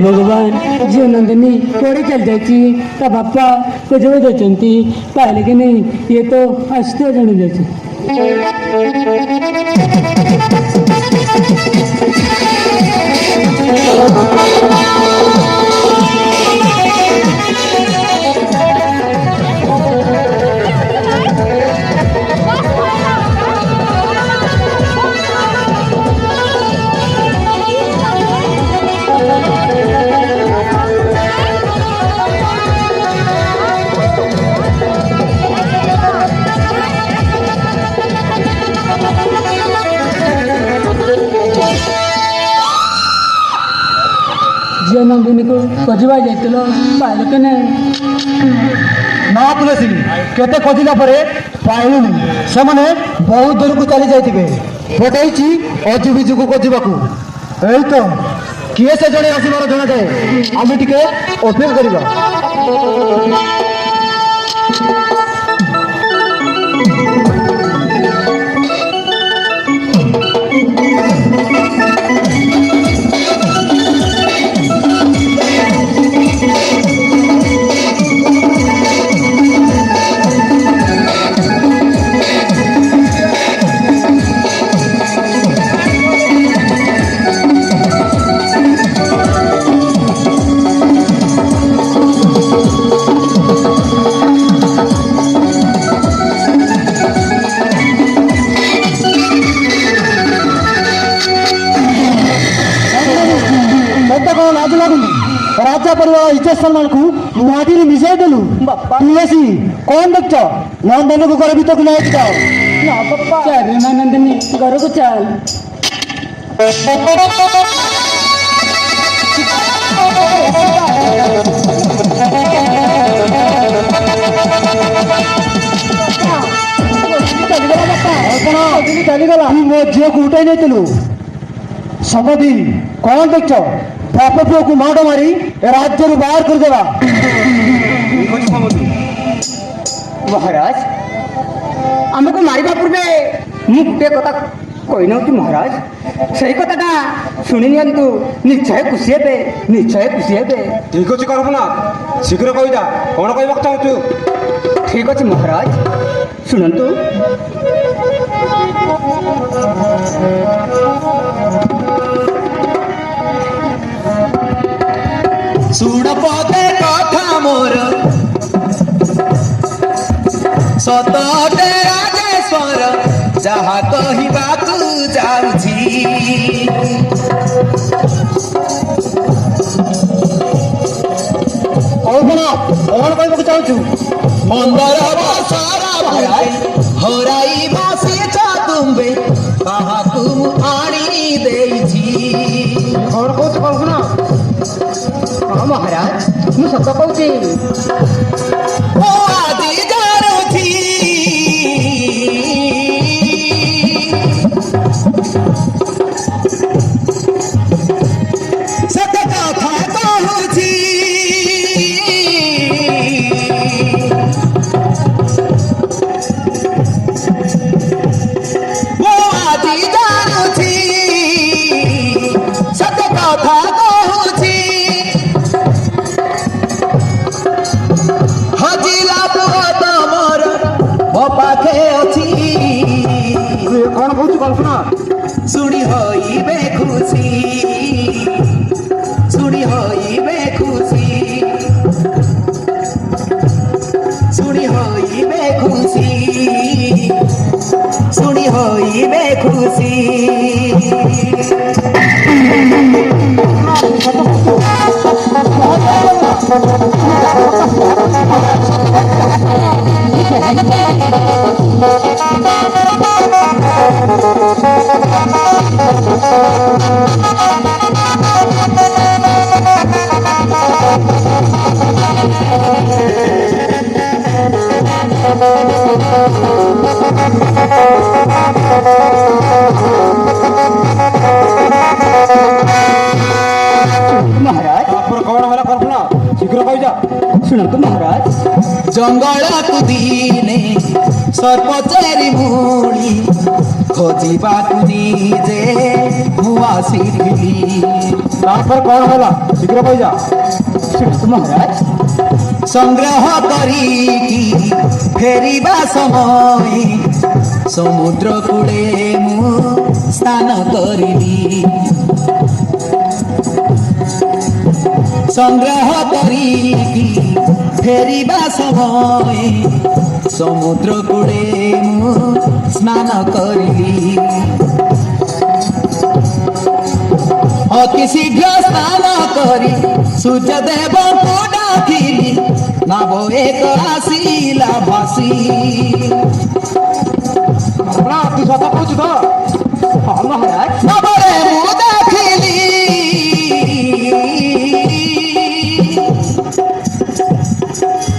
[SPEAKER 3] भगवान झील नंदिनी कोड़ी चल जाती ता बापा को जो देती पाले कि नहीं ये तो आस्ते जाने जाती झील नंदिनी को खोजा जाइल पाइल कि नहीं
[SPEAKER 2] ना तुलसी केते खोजिला परे पाइलुनी से माने बहुत दूर को चली जाइथिबे पठाइछि अजु बिजु को खोजिबाकू एई तो किए से जणे आसीबार जणा जाए आमे टिके अपेक्षा करिबा राजा परिवार इज्जत सम्मान को माटी में मिसाई देलु तुलसी कौन बच्चा नंदनी को घर भीतर नहीं जाओ ना पप्पा चल ना नंदनी घर को चल चलीगला मो झील को उठाई नहीं तेलु समधी कौन बच्चा बाप पुओ को माड़ मारी राज्य बाहर कर देवा
[SPEAKER 3] महाराज आमको मारिबा पूर्वे मु गोटे कथा कही नौची महाराज से कथा शुणी नियंतु निश्चय खुशी हे निश्चय खुशी हे
[SPEAKER 6] ठीक अच्छे कल्पना शीघ्र कहीदा कौन कहवाक चाहूँ
[SPEAKER 3] ठीक अच्छे महाराज शुणु
[SPEAKER 1] सुड़ पदे कथा मोर सतटे राजेश्वर जहा कहवाकू जाउछि
[SPEAKER 2] कल्पना कौन कहवाक चाहूँ
[SPEAKER 1] 15 वर्षर हराई बसिछ तुम्बे काहाकू आनी देइछि
[SPEAKER 2] कौन कौन कल्पना
[SPEAKER 3] हाँ महाराज मु सत कहूँ
[SPEAKER 1] ओ आदि जानुछि सत कथा कहूछि ओ आदि जानुछि सत कथा कहूछि हजिला पुआ तमर मो पाखे अछि
[SPEAKER 2] कौन कहूँ कल्पना
[SPEAKER 1] सुनी होइबे खुशी सुनी होइबे खुशी सुनी होइबे खुशी सुनी होइबे खुशी
[SPEAKER 3] महाराज
[SPEAKER 6] कौन है कल्पना शीघ्र कहीदा
[SPEAKER 3] शुणु महाराज
[SPEAKER 1] जंगल कुदीने सर्पचारी मूली ଖୋଜିବାକୁ ନିଜେ ମୁଁ ଆସିଥିଲି।
[SPEAKER 6] ତାପରେ କ'ଣ ହେଲା ଶୀଘ୍ର କହିଯା।
[SPEAKER 5] ମହାରାଜ
[SPEAKER 1] ସଂଗ୍ରହ କରିକି ଫେରିବା ସମୟ ସମୁଦ୍ର କୂଳେ ମୁଁ ସ୍ନାନ କରିଲି। ସଂଗ୍ରହ କରିକି ଫେରିବା ସମୟ ସମୁଦ୍ର କୂଳେ ମୁଁ ସ୍ନାନ କରିଲି। ଅତି ଶୀଘ୍ର ସ୍ନାନ କରି ସୂର୍ଯ୍ୟଦେବଙ୍କୁ ଡାକିଲି। ନାବ ଏକ ଆସିଲା ଭାସି।
[SPEAKER 6] ତୁ ସତ କହୁଛୁ ତ?
[SPEAKER 5] ହଁ ମହାରାଜ
[SPEAKER 1] ନବରେ ମୁଁ ଦେଖିଲି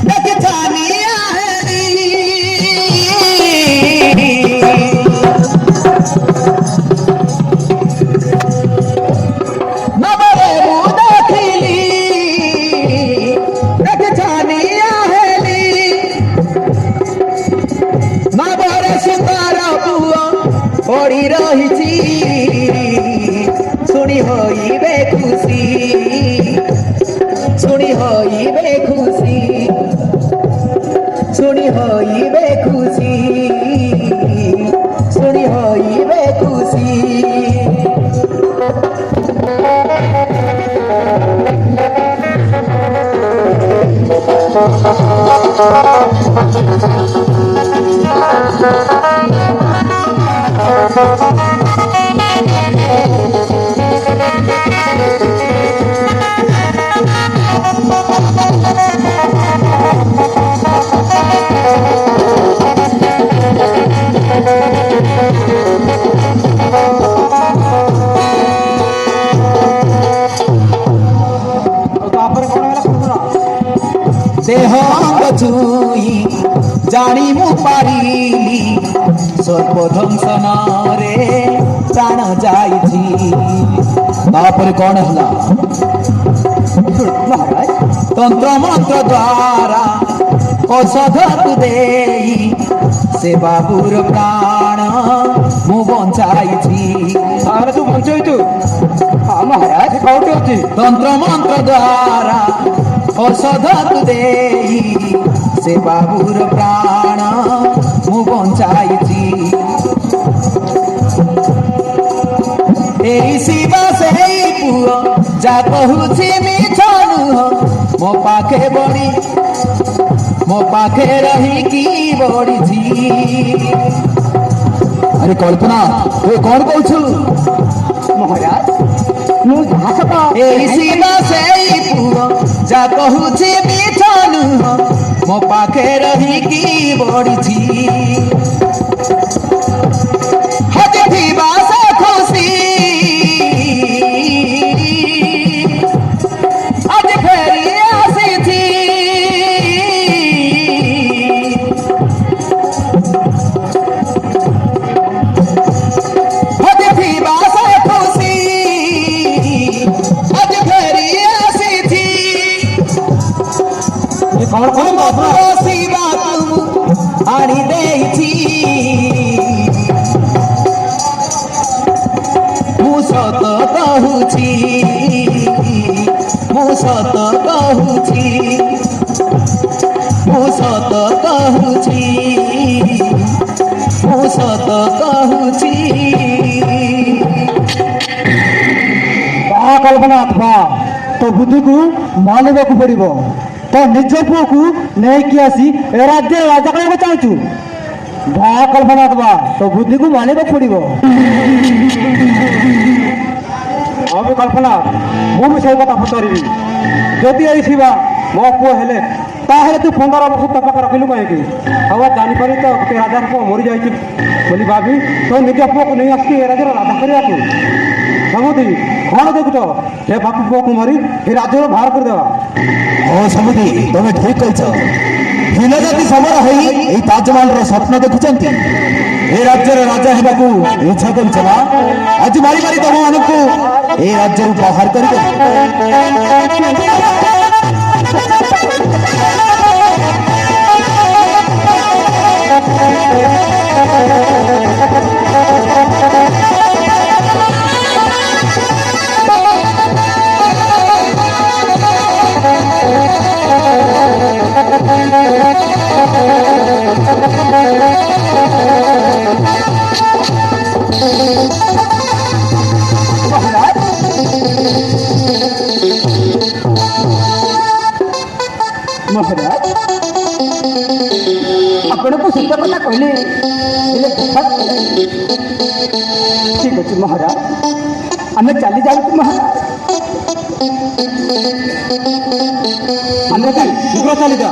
[SPEAKER 1] ଦେଖି ଛାନିଆ ହେଲି। ନବରେ ମୁଁ ଦେଖିଲି ଦେଖି ଛାନିଆ ହେଲି। ନବରେ ସୁନ୍ଦର ପୁଅ ପଡ଼ି ରହିଛି ଶୁଣି ହୋଇବେ ଖୁସି। ଶୁଣି ହୋଇବେ ଖୁସି। ଶୁଣି ହୋଇବେ ଖୁସି। ଶୁଣି ହୋଇବେ ଖୁସି।
[SPEAKER 6] ତାପରେ କ'ଣ ହେଲା ଶୁଣୁନା।
[SPEAKER 1] ଦେହ ଅଙ୍ଗ ଛୁଇଁ ଜାଣି ମୁଁ ପାରିଲି ସର୍ବଧ୍ୱଂସନରେ ପ୍ରାଣ ଯାଇଛି। ତାପରେ କ'ଣ ହେଲା?
[SPEAKER 5] ମହାରାଜ
[SPEAKER 1] ତନ୍ତ୍ର ମନ୍ତ୍ର ଦ୍ୱାରା ଔଷଧକୁ ଦେଇ ସେ ବାବୁର ପ୍ରାଣ ମୁଁ ବଞ୍ଚାଇଛି।
[SPEAKER 6] ତାହେଲେ ତୁ ବଞ୍ଚେଇଛୁ।
[SPEAKER 5] ହଁ ମହାରାଜ
[SPEAKER 6] କୋଉଠି ଅଛି?
[SPEAKER 1] ତନ୍ତ୍ର ମନ୍ତ୍ର ଦ୍ୱାରା ଔଷଧକୁ ଦେଇ ସେ ବାବୁର ପ୍ରାଣ ମୁଁ ବଞ୍ଚାଇଛି। ଏଇ ଶିବ ସେଇ ପୁଅ ଯା କହୁଛି ମିଛ ନୁହଁ। ମୋ ପାଖେ ରହିକି ବଢିଛି। ଆରେ କଳ୍ପନା ଏ କ'ଣ କହୁଛୁ?
[SPEAKER 5] ମହାରାଜ ମୁଁ ଯାହା ସତ
[SPEAKER 1] ଏଇ ଶିବ ସେଇ ପୁଅ ଯା କହୁଛି ମିଛ ନୁହଁ। ମୋ ପାଖେ ରହିକି ବଢିଛି। ହଜିଥିବା ସେ ଖୁସି ଆଜି ଫେରି ଆସିଛି। ହଜିଥିବା ସେ ଖୁସି ଆଜି ଫେରି ଆସିଛି।
[SPEAKER 6] ଏ କ'ଣ କହିବୁ?
[SPEAKER 1] ବସିବାକୁ ମୁଁ ଆଣି ଦେଇଛି। ମୁଁ ସତ କହୁଛି। ମୁଁ ସତ କହୁଛି। ମୁଁ ସତ କହୁଛି। ମୁଁ ସତ କହୁଛି।
[SPEAKER 3] ବାହା କଳ୍ପନା ବା ତୋ ବୁଦ୍ଧିକୁ ମାନିବାକୁ ପଡ଼ିବ। ତୋ ନିଜ ପୁଅକୁ ନେଇକି ଆସି ଏ ରାଜ୍ୟରେ ରାଜା କରିବାକୁ ଚାହୁଁଛୁ। ବାହା କଳ୍ପନା ବା ତୋ ବୁଦ୍ଧିକୁ ମାନିବାକୁ ପଡ଼ିବ।
[SPEAKER 6] ହଁ ବି କଳ୍ପନା, ମୁଁ ବି ସେଇ କଥା ପଚାରିବି। ଯଦି ଏଇ ଶିବା ମୋ ପୁଅ ହେଲେ ତାହେଲେ ତୁ 15 ବର୍ଷ ତୋ ପାଖରେ ରଖିଲୁ କାହିଁକି? ଆଉ ଜାଣିପାରି ତ ଗୋଟେ ରାଜାର ପୁଅ ମରିଯାଇଛି ବୋଲି ଭାବି ତୋ ନିଜ ପୁଅକୁ ନେଇ ଆସିକି ଏ ରାଜ୍ୟର ରାଜା କରିବାକୁ। ସମୁଦି କ'ଣ ଦେଖୁଛ? ସେ ବାପୁ ପୁଅକୁ ମାରି ଏ ରାଜ୍ୟରୁ ବାହାର କରିଦେବା।
[SPEAKER 1] ହଁ ସମୁଦି ତମେ ଠିକ କହିଛ। ହୀନ ଜାତି ସମର ହୋଇ ଏହି ତାଜମହଲର ସ୍ୱପ୍ନ ଦେଖୁଛନ୍ତି। ଏ ରାଜ୍ୟର ରାଜା ହେବାକୁ ଇଚ୍ଛା କରୁଛ ନା? ଆଜି ମାରି ମାରି ତମମାନଙ୍କୁ ଏ ରାଜ୍ୟରୁ ବାହାର କରିଦେବ।
[SPEAKER 5] ଅଛି ମହାରାଜ, ଆମେ ଚାଲି ଯାଉଛୁ ମହାରାଜ।
[SPEAKER 6] ଆମେ ଶୀଘ୍ର ଚାଲିଯା।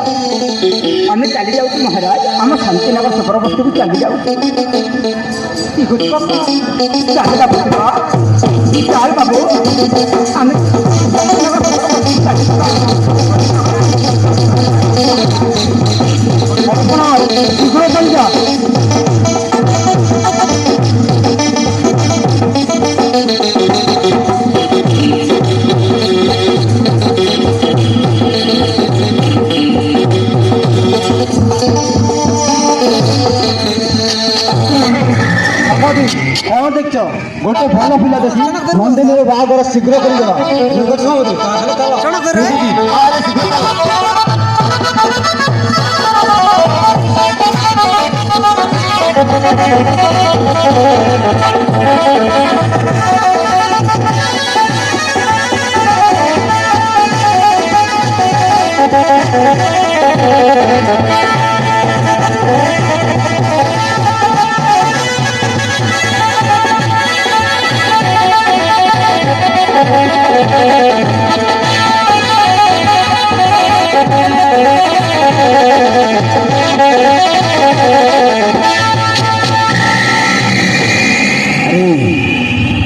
[SPEAKER 5] ଆମେ ଚାଲି ଯାଉଛୁ ମହାରାଜ, ଆମ ଶାନ୍ତିନଗର ସଫର ବସ୍ତିକୁ ଚାଲି ଯାଉଛୁ। ଠିକ ଅଛି ବାପା, ଚାଲ ବାବୁ, ଚାଲ ବାବୁ, ଆମେ ଶାନ୍ତିନଗର ସଫର ବସ୍ତିକୁ ଚାଲିଯିବା।
[SPEAKER 6] କଳ୍ପନା ଶୀଘ୍ର ଚାଲିଯା। କଣ ଦେଖଛ? ଗୋଟେ ଭଲ ପିଲା ଦେଖି ନନ୍ଦିନୀର ବାହାଘର ଶୀଘ୍ର କରିଦେବା।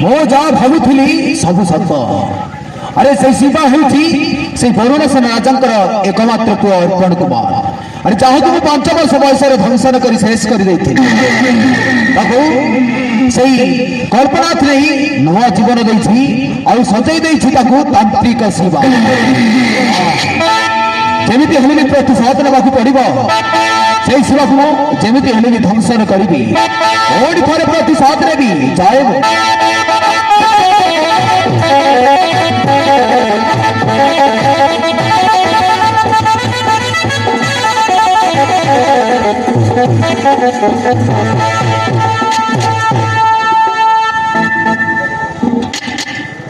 [SPEAKER 1] ମୁଁ ଯାହା ଭାବୁଥିଲି ସବୁ ସତ। ଆରେ ସେ ଶିବା ହେଉଛି ସେ ବରୁଣସେନ ରାଜାଙ୍କର ଏକମାତ୍ର ପୁଅ ଅର୍ପଣ କୁମାର। ଆରେ ଯାହାକୁ ମୁଁ 5 ବର୍ଷ ବୟସରେ ଧ୍ୱଂସନ କରି ଶେଷ କରିଦେଇଥିଲି, ତାକୁ ସେଇ କଳ୍ପନାଥ ନେଇ ନୂଆ ଜୀବନ ଦେଇଛି ଆଉ ସଜେଇ ଦେଇଛି ତାକୁ ତାନ୍ତ୍ରିକ ଶିବା। ଯେମିତି ହେଲେ ବି ପ୍ରତିଶୋଧ ନେବାକୁ ପଡ଼ିବ। ସେଇ ଶିବାକୁ ମୁଁ ଯେମିତି ହେଲେ ବି ଧ୍ୱଂସନ କରିବି। ପୁଣି ଥରେ ପ୍ରତିଶୋଧ ନେବି। ଜୟ ହୋ।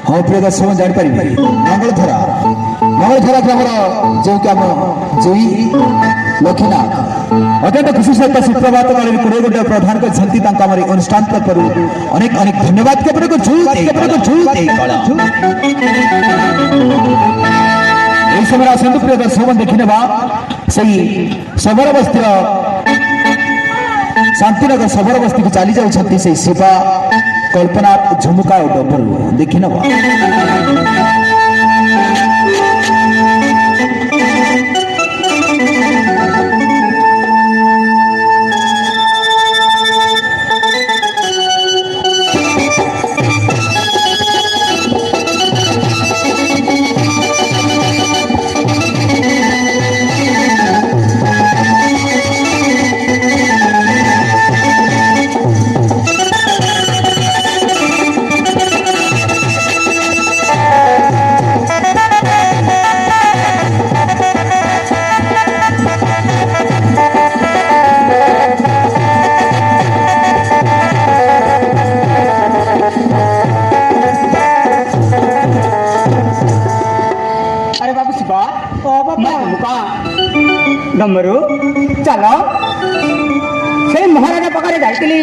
[SPEAKER 1] ହଁ ପ୍ରିୟ ଦର୍ଶକ ଜାଣିପାରିବେ, ମଙ୍ଗଳଧରା ଗ୍ରାମର ଯେଉଁ କି ଆମ ଜୟୀ ଲକ୍ଷ୍ମୀନାଥ ଅତ୍ୟନ୍ତ ଖୁସି ସହିତ ସୁପ୍ରଭାତ କାଳରେ 20 ଗୋଟି ପ୍ରଦାନ କରିଛନ୍ତି। ତାଙ୍କ ଆମର ଅନୁଷ୍ଠାନ ତରଫରୁ ଅନେକ ଅନେକ ଧନ୍ୟବାଦ ଜ୍ଞାପନ କରୁଛୁ। এই সময় আসন্তু প্রিয় দর্শক দেখি নেবা সেই সবর বস্তির শান্তিনগর সবর বস্তিকে চালি যাচ্ছেন সেই শিবা কল্পনা ঝুমুকা ও ডবরু দেখি নেবা।
[SPEAKER 5] ଡମରୁ ଚାଲ ସେଇ ମହାରାଜା ପାଖରେ ଯାଇଥିଲି,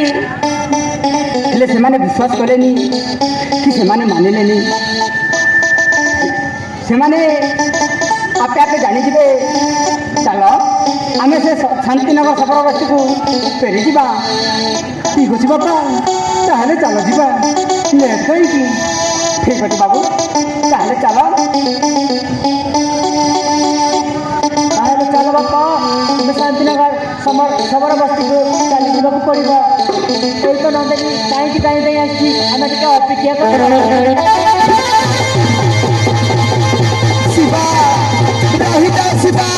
[SPEAKER 5] ହେଲେ ସେମାନେ ବିଶ୍ୱାସ କଲେନି କି ସେମାନେ ମାନିଲେନି। ସେମାନେ ଆପେ ଆପେ ଜାଣିଯିବେ। ଚାଲ ଆମେ ସେ ଶାନ୍ତିନଗର ସଫର ବସ୍ତିକୁ ଫେରିଯିବା। ଠିକ୍ ଅଛି ବାପା, ତାହେଲେ ଚାଲ ଯିବା। ଲେଟ୍ କରିକି ଠିକ୍ ଅଛି ବାବୁ, ତାହେଲେ ଚାଲ। ଚାଲ ବାପା, ଆମେ ଶାନ୍ତିନଗର ସବର ବସ୍ତିକୁ ଚାଲି ଯିବାକୁ ପଡ଼ିବ। ଏଇ ତ ନନ୍ଦିନୀ କାହିଁକି କାହିଁ ଆସିଛି, ଆମେ ଟିକେ ଅପେକ୍ଷା କରିବା। ଶିବା ରହିଯା, ଶିବା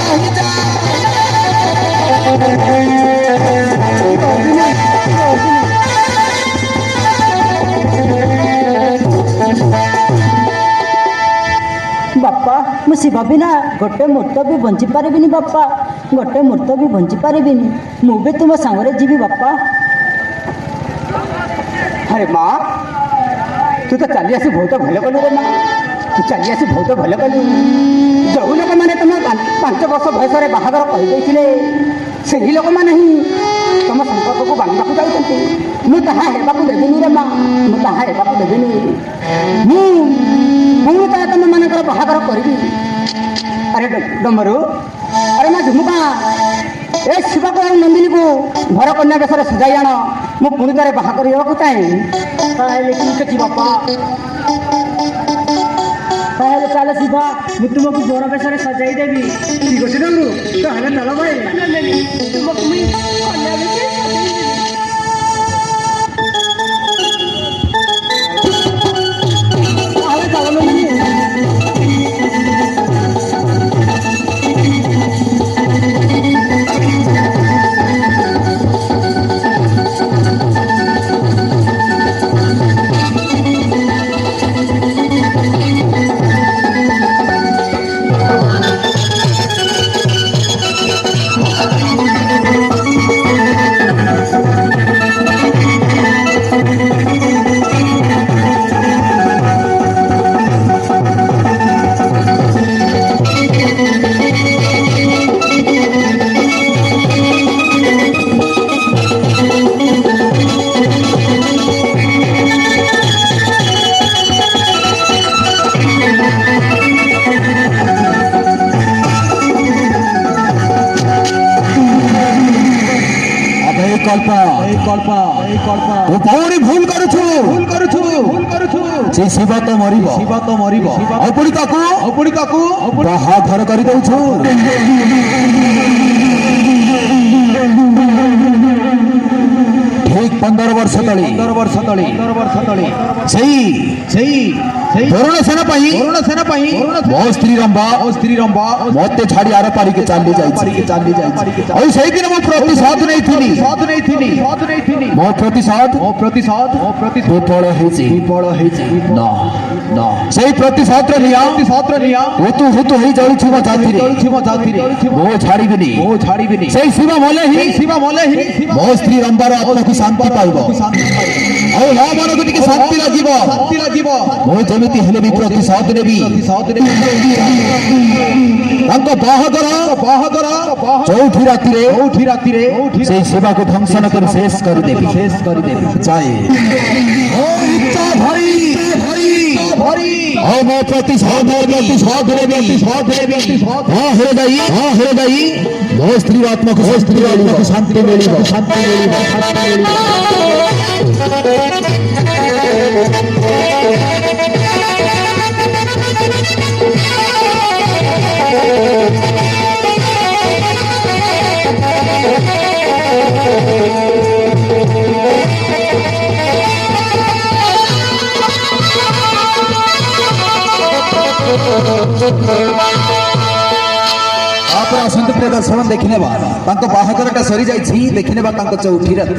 [SPEAKER 5] ରହିଯା। ବାପା, ମୁଁ ଶିବା ବିନା ଗୋଟେ ମୁହୂର୍ତ୍ତ ବି ବଞ୍ଚି ପାରିବିନି ବାପା, ଗୋଟେ ମୁହୂର୍ତ୍ତ ବି ବଞ୍ଚି ପାରିବିନି। ମୁଁ ବି ତୁମ ସାଙ୍ଗରେ ଯିବି ବାପା। ଆରେ ମା, ତୁ ତ ଚାଲି ଆସି ବହୁତ ଭଲ କଲୁ ରେ ମା, ତୁ ଚାଲି ଆସି ବହୁତ ଭଲ କଲୁ। ଯେଉଁ ଲୋକମାନେ ତୁମ 5 ବର୍ଷ ବୟସରେ ବାହାଘର କହିଦେଇଥିଲେ, ସେହି ଲୋକମାନେ ହିଁ
[SPEAKER 7] ତମ ସମ୍ପର୍କକୁ ବାନ୍ଧିବାକୁ ଯାଉଛନ୍ତି। ମୁଁ ତାହା ହେବାକୁ ଦେବିନି ରେ ମା, ମୁଁ ତାହା ହେବାକୁ ଦେବିନି। ମୁଁ ପୁଣି ତାହା ତମମାନଙ୍କର ବାହାଘର କରିବି। ଆରେ ଡମରୁ, ଆରେ ମା ଝୁମୁକା, ଏ ଶିବାକୁ ଆଉ ନନ୍ଦିନୀକୁ ଘର କନ୍ୟା ବେଶରେ ସଜାଇ ଆଣ। ମୁଁ ପୁଣି ଥରେ ବାହା କରିବାକୁ ଚାହେଁ।
[SPEAKER 5] ତାହେଲେ ଠିକ୍ ଅଛି ବାପା, ତାହେଲେ ଚାଲ ଶିବା, ମୁଁ ତୁମକୁ ବର ବେଶରେ ସଜାଇ ଦେବି।
[SPEAKER 3] ଠିକ୍ ଅଛି ଡମରୁ, ତାହେଲେ ଚାଲ ଭାଇ।
[SPEAKER 5] ତୁମକୁ ମୁଁ କନ୍ୟା ବେଶରେ ସଜାଇ ଦେବି।
[SPEAKER 7] ତାହେଲେ ଚାଲ ନନ୍ଦିନୀ।
[SPEAKER 1] ପୁଣି ଭୁଲ କରୁଛୁ ସେ ଶିବ ତ ମରିବ ଆଉ ପୁଣି ତାକୁ ବାହାଘର କରିଦଉଛୁ। ଠିକ 15 ବର୍ଷ ତଳେ ସେଇ ବରୁଣ ସେନା ପାଇଁ ମୋ ସ୍ତ୍ରୀ ରମ୍ବା ମତେ ଛାଡି ଆର ପାରିକି ଚାଲି ଯାଇଛି। ଆଉ ସେଇଦିନ ମୁଁ ପ୍ରତିଶୋଧ ନେଇଥିଲି। ମୋ ପ୍ରତିଶୋଧ ବିଫଳ ହେଇଛି। ନା ସେଇ ପ୍ରତିଶୋଧର ନିଆଁ ହୁତୁ ହେଇ ଜଳୁଛି ମୋ ଜାତିରେ। ମୁଁ ଛାଡ଼ିବିନି। ସେଇ ଶିବ ମଲେ ହିଁ ମୋ ସ୍ତ୍ରୀ ରମ୍ବାର ଆତ୍ମାକୁ ଶାନ୍ତି ପାଇବ। ଆଉ ମୋ ମନକୁ ଟିକେ ଶାନ୍ତି ଲାଗିବ। ମୁଁ ଯେମିତି ହେଲେ ବି ପ୍ରତିଶୋଧ ନେବି। ତାଙ୍କ ବାହାଘର ଚଉଠି ରାତିରେ ସେଇ ସେବାକୁ ଧ୍ୱଂସନ କରି ଶେଷ କରିଦେବି। ଯାଏ ଆଉ ମୋ ପ୍ରତିଶୋଧ ନେବି। ହଁ ହେଲେ ଯାଇ ମୋ ସ୍ତ୍ରୀର ଆତ୍ମାକୁ ଶାନ୍ତି ମିଳିବ। ତାପରେ ଆସନ୍ତୁ ପ୍ରିୟ ଦର୍ଶକ ଦେଖିନେବା ତାଙ୍କ ବାହାଘରଟା ସରିଯାଇଛି। ଦେଖିନେବା ତାଙ୍କ ଚଉଠି ରାତି।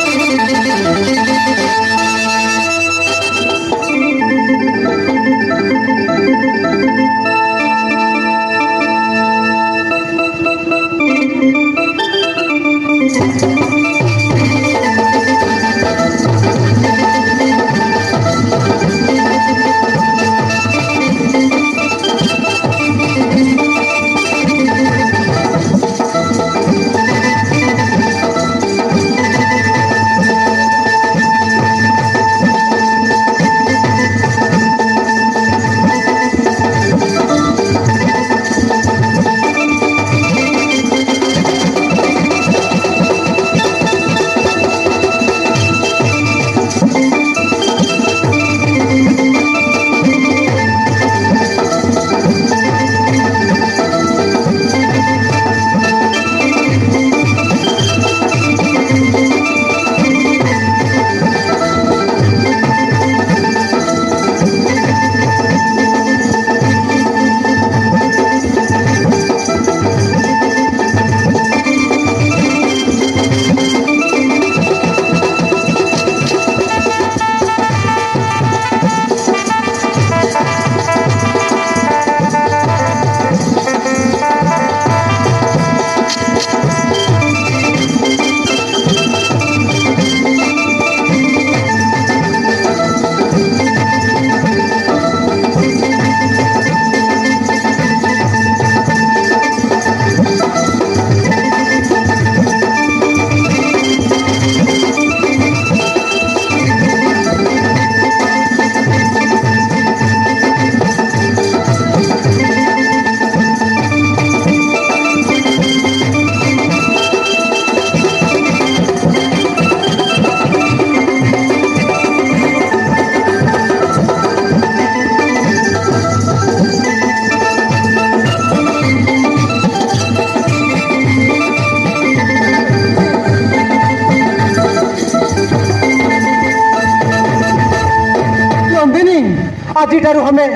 [SPEAKER 3] ଆଜିଠାରୁ ଆମେ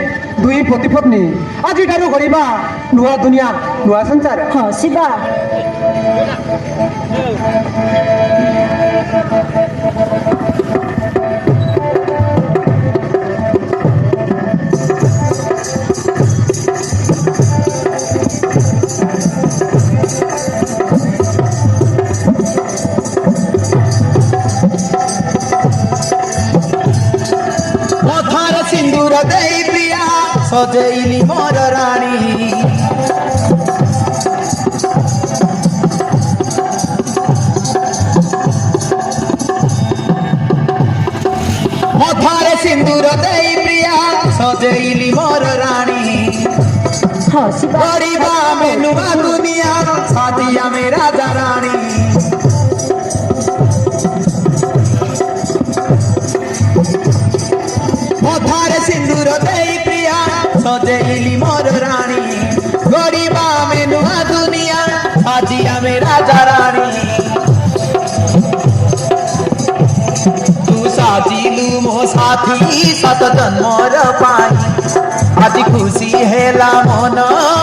[SPEAKER 3] ଦୁଇ ପତି ପତ୍ନୀ ଆଜିଠାରୁ ଗଢ଼ିବା ନୂଆ ଦୁନିଆ ନୂଆ ସଂସାର।
[SPEAKER 5] ହଁ ଶିବା।
[SPEAKER 1] ମଥାରେ ସିନ୍ଦୁର ଦେଇ ପ୍ରିୟା ସଜେଇଲି ମୋର ରାଣୀ। ମଥାରେ ସିନ୍ଦୁର ଦେଇ ପ୍ରିୟା ସଜେଇଲି ମୋର ରାଣୀ।
[SPEAKER 5] ହଁ ଶିବା।
[SPEAKER 1] ଗରିବା ଆମେ ନୂଆ ଦୁନିଆ ସାଥୀ ଆମେ ରାଜା ରାଣୀ। ମଥାରେ ସିନ୍ଦୁର ଦେଇ ପ୍ରିୟା ସଜେଇଲି ମୋର ରାଣୀ। ଗରିବା ଆମେ ନୂଆ ଦୁନିଆ ଆଜି ଆମେ ରାଜା ରାଣୀ। ତୁ ସାଜିଲୁ ମୋ ସାଥୀ ସାତ ଜନ୍ମର ପାଇଁ। ଆଜି ଖୁସି ହେଲା ମନ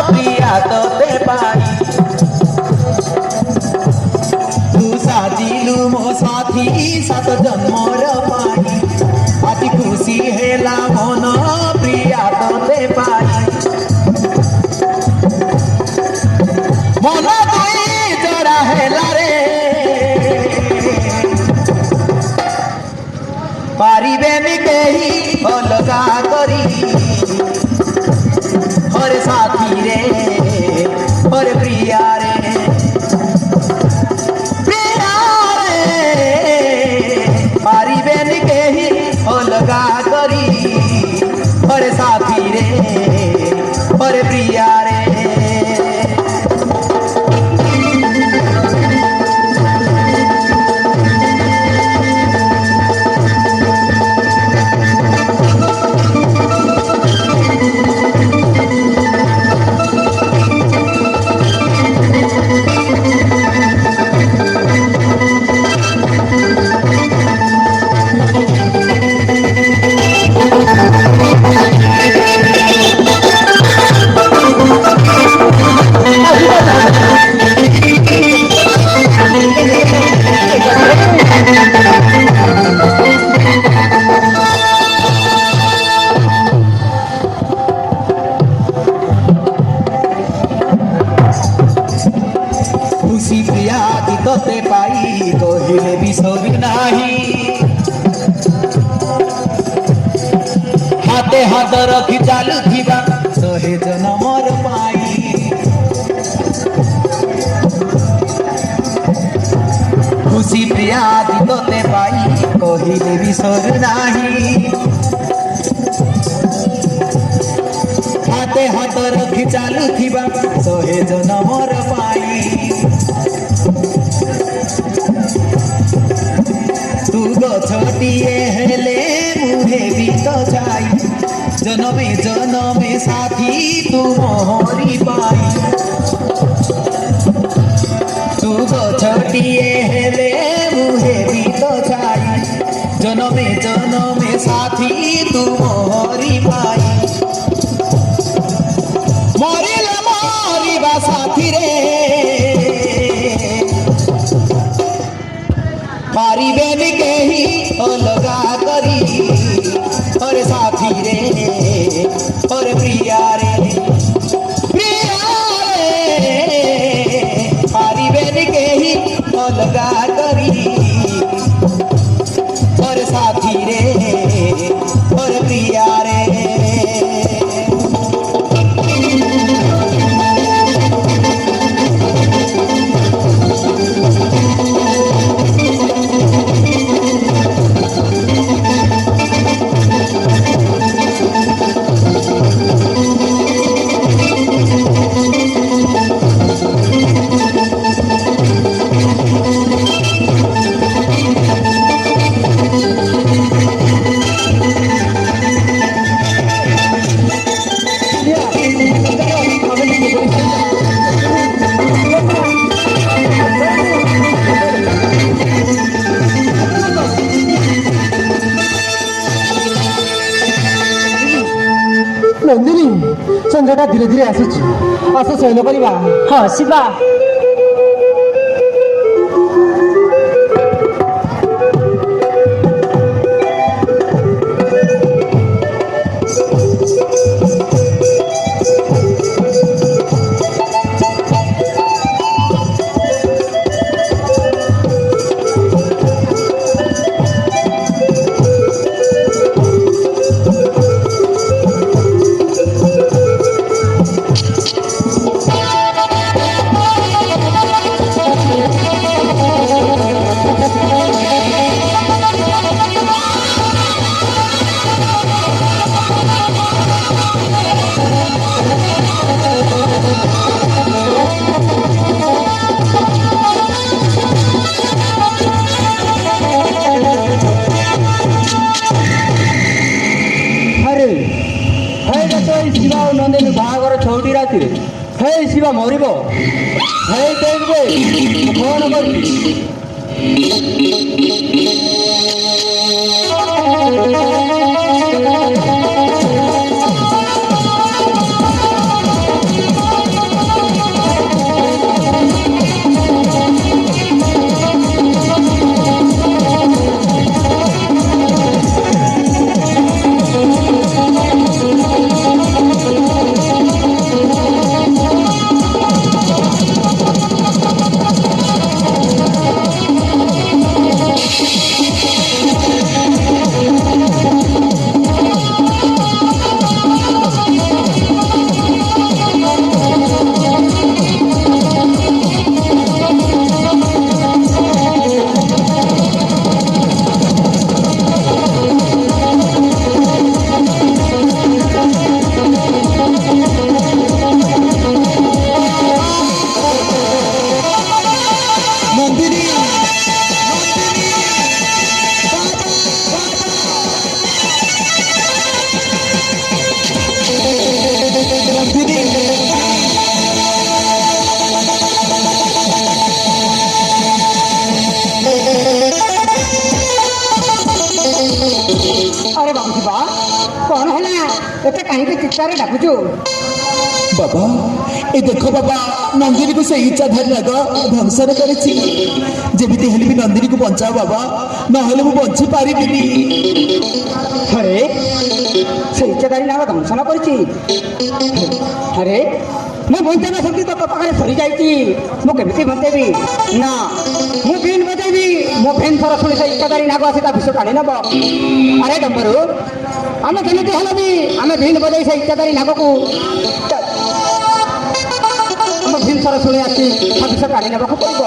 [SPEAKER 1] ପ୍ରିୟା ତତେ ପାଇ। ତୁ ସାଜିଲୁ ମୋ ସାଥୀ ସାତ ଜନ୍ମର ପାଇଁ। ଆଜି ଖୁସି ହେଲା ମନ ପ୍ରିୟା ତତେ ପାଇ। ମନ ଦୁଇ ଜଡ଼ା ହେଲା ରେ ପାରିବେନି କେହି ଅଲଗା କରି। ହରେ ସାଥୀ ରେ ହରେ ପ୍ରିୟା ରେ ପ୍ରିୟା ରେ ପାରିବେନି କେହି ଅଲଗା କରି। ହରେ ସାଥୀ ରେ ହରେ ପ୍ରିୟା ରେ। ଖୁସି ପ୍ରିୟା ତତେ ପାଇ କହିଲେ ବି ସରି ନାହିଁ। ହାତେ ହାତ ରଖି ଚାଲୁଥିବା ଶହେ ଜନମର ପାଇଁ। ଖୁସି ପ୍ରିୟା ତତେ ପାଇ କହିଲେ ବି ସରି ନାହିଁ। ହାତେ ହାତ ରଖି ଚାଲୁଥିବା ଶହେ ଜନମର ପାଇଁ। ତୁ ଗଛଟିଏ ହେଲେ ମୁଁ ହେବି ତ ଯାଇ। ଜନମେ ଜନମେ ସାଥୀ ତୁ ମୋହରି ପାଇ। ତୁ ଗଛଟିଏ ହେଲେ ମୁଁ ହେବି ତ ଯାଇ। ଜନମେ ଜନମେ ସାଥୀ ତୁ ମୋହରି ପାଇ। ମରିଲେ ମରିବା ସାଥିରେ ପାରିବେନି କେହି ଅଲଗା କରି। ହରେ ସାଥୀ ରେ ହରେ ପ୍ରିୟା ରେ ପ୍ରିୟା ରେ ପାରିବେନି କେହି ଅଲଗା କରି। ହରେ ସାଥୀ ରେ ହରେ ପ୍ରିୟା ରେ।
[SPEAKER 3] ନନ୍ଦିନୀ ସଞ୍ଜଟା ଧୀରେ ଧୀରେ ଆସୁଛି, ଆସ ଶୟନ କରିବା।
[SPEAKER 5] ହଁ ଶିବା।
[SPEAKER 2] ଶିବା ଆଉ ନନ୍ଦିନୀ ବାହାଘର ଛଉଟି ରାତିରେ ହେଇ ଶିବା ମରିବ, ହେଇ ଦେଖିବେ କଣ କରିବି।
[SPEAKER 7] अरे बाबू शिवा कौन है एते कहीं चित्तारे डाकुचु
[SPEAKER 1] बाबा ए देखो बाबा नंदिनी को से इच्छाधारी नाग ध्वंसन करेछि जेमिति हेले भी नंदिनी को बचाओ बाबा नहले मु बंची पारिबिनी।
[SPEAKER 7] अरे से इच्छाधारी नाग ध्वंसन करिछि अरे मैं बंचना शक्ति तो पाखे सरी जाइछि मु केमिति बंचेबी ना मु बीन बजेबी मो फेन थर सुनी से इच्छाधारी नाग आसी ता विष टाणी नब। अरे डंबरू आमे केमिति हला भी आमे बीन बजे से इच्छाधारी नाग को आम भीम सर शुणी आसी ता विष टाणी नब को पड़ब।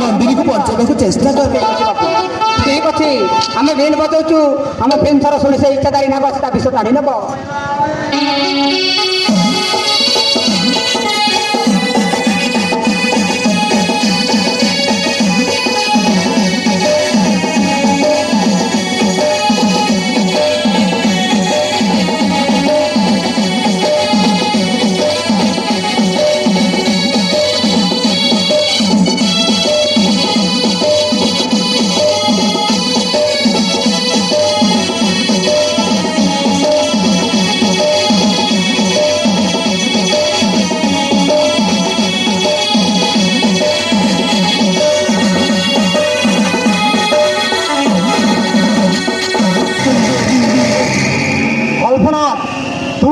[SPEAKER 1] नंदिनी को बचाइबा चेष्टा कर।
[SPEAKER 7] ठीक अच्छे आम बीन बजाऊँ आम भीम सर शुणी से इच्छाधारी नाग आसी ता विष टाणी नब।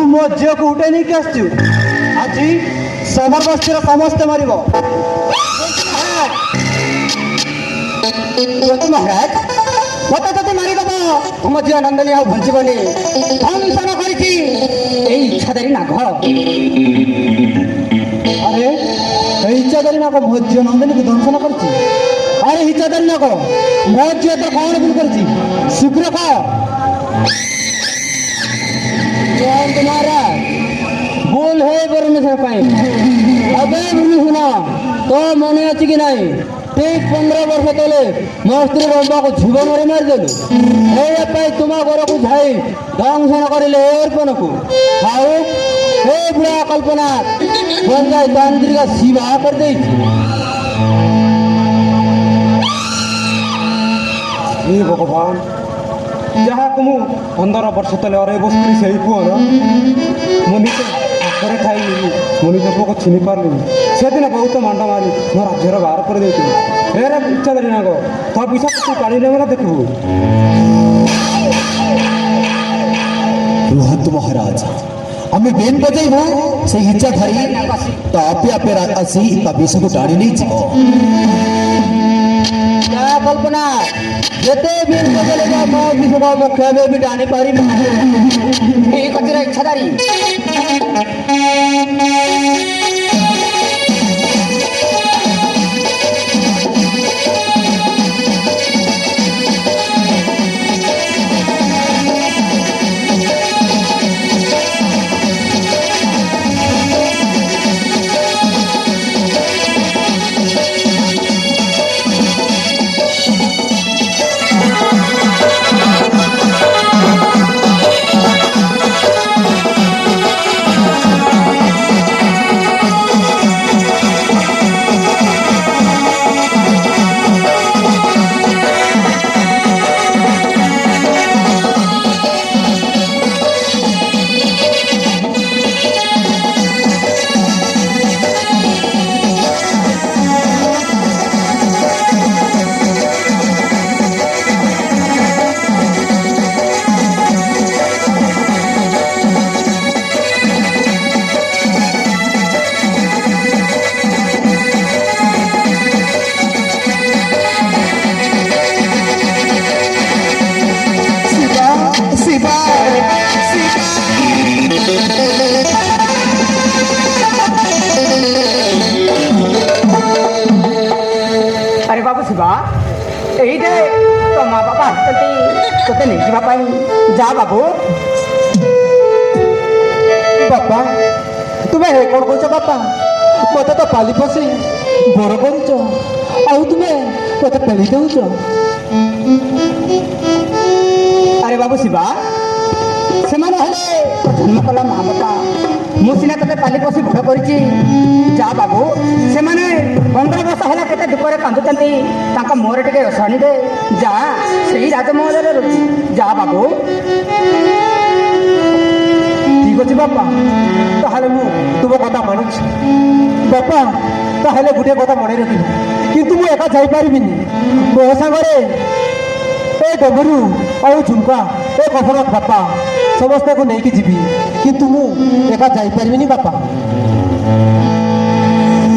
[SPEAKER 6] मो झील को उठे नहीं कि आसचु आज समर बस्तीर समस्ते मर
[SPEAKER 7] महाराज मत तो मारिदेव तुम झील नंदनी आ बंचबनी ध्वंसन कर इच्छाधारी नाग।
[SPEAKER 6] अरे इच्छाधारी नाग मो झील नंदनी को ध्वंसन कर। अरे इच्छाधारी नाग मो झील तो कौन भूल कर शीघ्र कह।
[SPEAKER 2] महाराज भूल है परमेश्वर अबे भूमि सुना तो मन अच्छी कि नहीं ठीक 15 वर्ष तले मो स्त्री रंबा को जीवन मारिदेलु तुम घर को जाई दंशन कर को आउ हे बुढ़ा कल्पना पंचायत तांत्रिका शिवा कर दे।
[SPEAKER 6] भगवान ଯାହାକୁ ମୁଁ 15 ବର୍ଷ ତଳେ ଅରେ ବସିଥିଲି ସେଇ ପୁଅର ମୁଁ ନିଜେ ହାତରେ ଖାଇଲି ମୁଁ ନିଜ ପୁଅକୁ ଚିହ୍ନି ପାରିଲିନି। ସେଦିନ ବହୁତ ମାଣ୍ଡ ମାରି ମୋ ରାଜ୍ୟର ବାହାର କରିଦେଇଥିଲି। ହେରେ ଇଚ୍ଛା ଦେଲି ନାଗ ତ ପିଛା ତୁ ପାଣିରେ ଗଲା ଦେଖିବୁ।
[SPEAKER 1] ରୁହନ୍ତୁ ମହାରାଜ, ଆମେ ବେନ୍ ବଜାଇବୁ ସେଇ ଇଚ୍ଛା ଧରି ତ ଆପେ ଆପେ ଆସି ତା ବିଷକୁ ଟାଣି ନେଇଯିବ।
[SPEAKER 7] କଳ୍ପନା ଯେତେ ବି ବଦଳେ ମୋ ବିଷୟ କେବେ ବି ଜାଣି ପାରିବି ଏଇ କତିର ଇଚ୍ଛାଧାରୀ
[SPEAKER 5] ଆରେ ବାବୁ ଶିବା ଏଇଟେ ତୋ ମା ବାପା ଆସିଛନ୍ତି ତୋତେ ନେଇଯିବା ପାଇଁ। ଯା ବାବୁ।
[SPEAKER 3] ବାପା ତୁମେ ହେ କ'ଣ କହୁଛ ବାପା? ମୋତେ ତ ପାଲି ପଶି ବଡ଼ କରୁଛ ଆଉ ତୁମେ ମୋତେ ପେଳି ଦେଉଛ।
[SPEAKER 5] ଆରେ ବାବୁ ଶିବା ସେମାନେ ହେଲେ ତୋ ଜନ୍ମ କଲା ମା ବାପା। ମୁଁ ସିନା ତୋତେ ପାଲି ପଶି ବଡ଼ କରିଛି। ଯା ବାବୁ ସେମାନେ 15 ବର୍ଷ ହେଲା କେତେ ଦୁଃଖରେ କାନ୍ଦୁଛନ୍ତି ତାଙ୍କ ମୁହଁରେ ଟିକେ ହସାଣି ଦେ। ଯା ସେଇ ରାଜମହଲରେ ରହୁଛି। ଯା ବାବୁ।
[SPEAKER 3] ଠିକ୍ ଅଛି ବାପା, ତାହେଲେ ମୁଁ ତୁମ କଥା ମାନୁଛି। ବାପା ତାହେଲେ ଗୋଟିଏ କଥା ମନେ ରଖିବ, କିନ୍ତୁ ମୁଁ ଏକା ଯାଇପାରିବିନି। ମୋ ସାଙ୍ଗରେ ଏ ଡବରୁ ଆଉ ଝୁମକା ଏ କଫରତ ବାପା ସମସ୍ତଙ୍କୁ ନେଇକି ଯିବି, କିନ୍ତୁ ମୁଁ ଏକା ଯାଇପାରିବିନି ବାପା।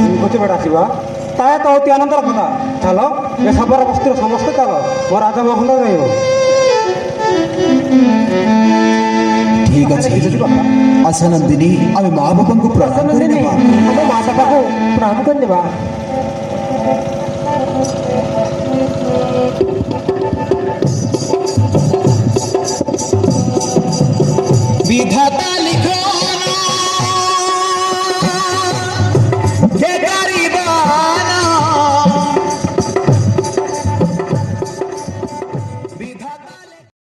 [SPEAKER 6] ଠିକ୍ ଅଛି ବେଟା ଶିବା, ତାହା ତ ଅତି ଆନନ୍ଦର କଥା। ଚାଲ ଏ ଶବର ବସ୍ତିର ସମସ୍ତେ ଚାଲ ମୋ ରାଜମହଲ ରହିବ।
[SPEAKER 1] ଠିକ୍ ଅଛି ଆଶା ନନ୍ଦିନୀ, ଆମେ ମା ବାପାଙ୍କୁ ପ୍ରଣାମ
[SPEAKER 3] ନନ୍ଦିନୀ
[SPEAKER 1] କରିନେବା।
[SPEAKER 3] ଆମ ମା ବାପାକୁ ପ୍ରଣାମ କରିନେବା।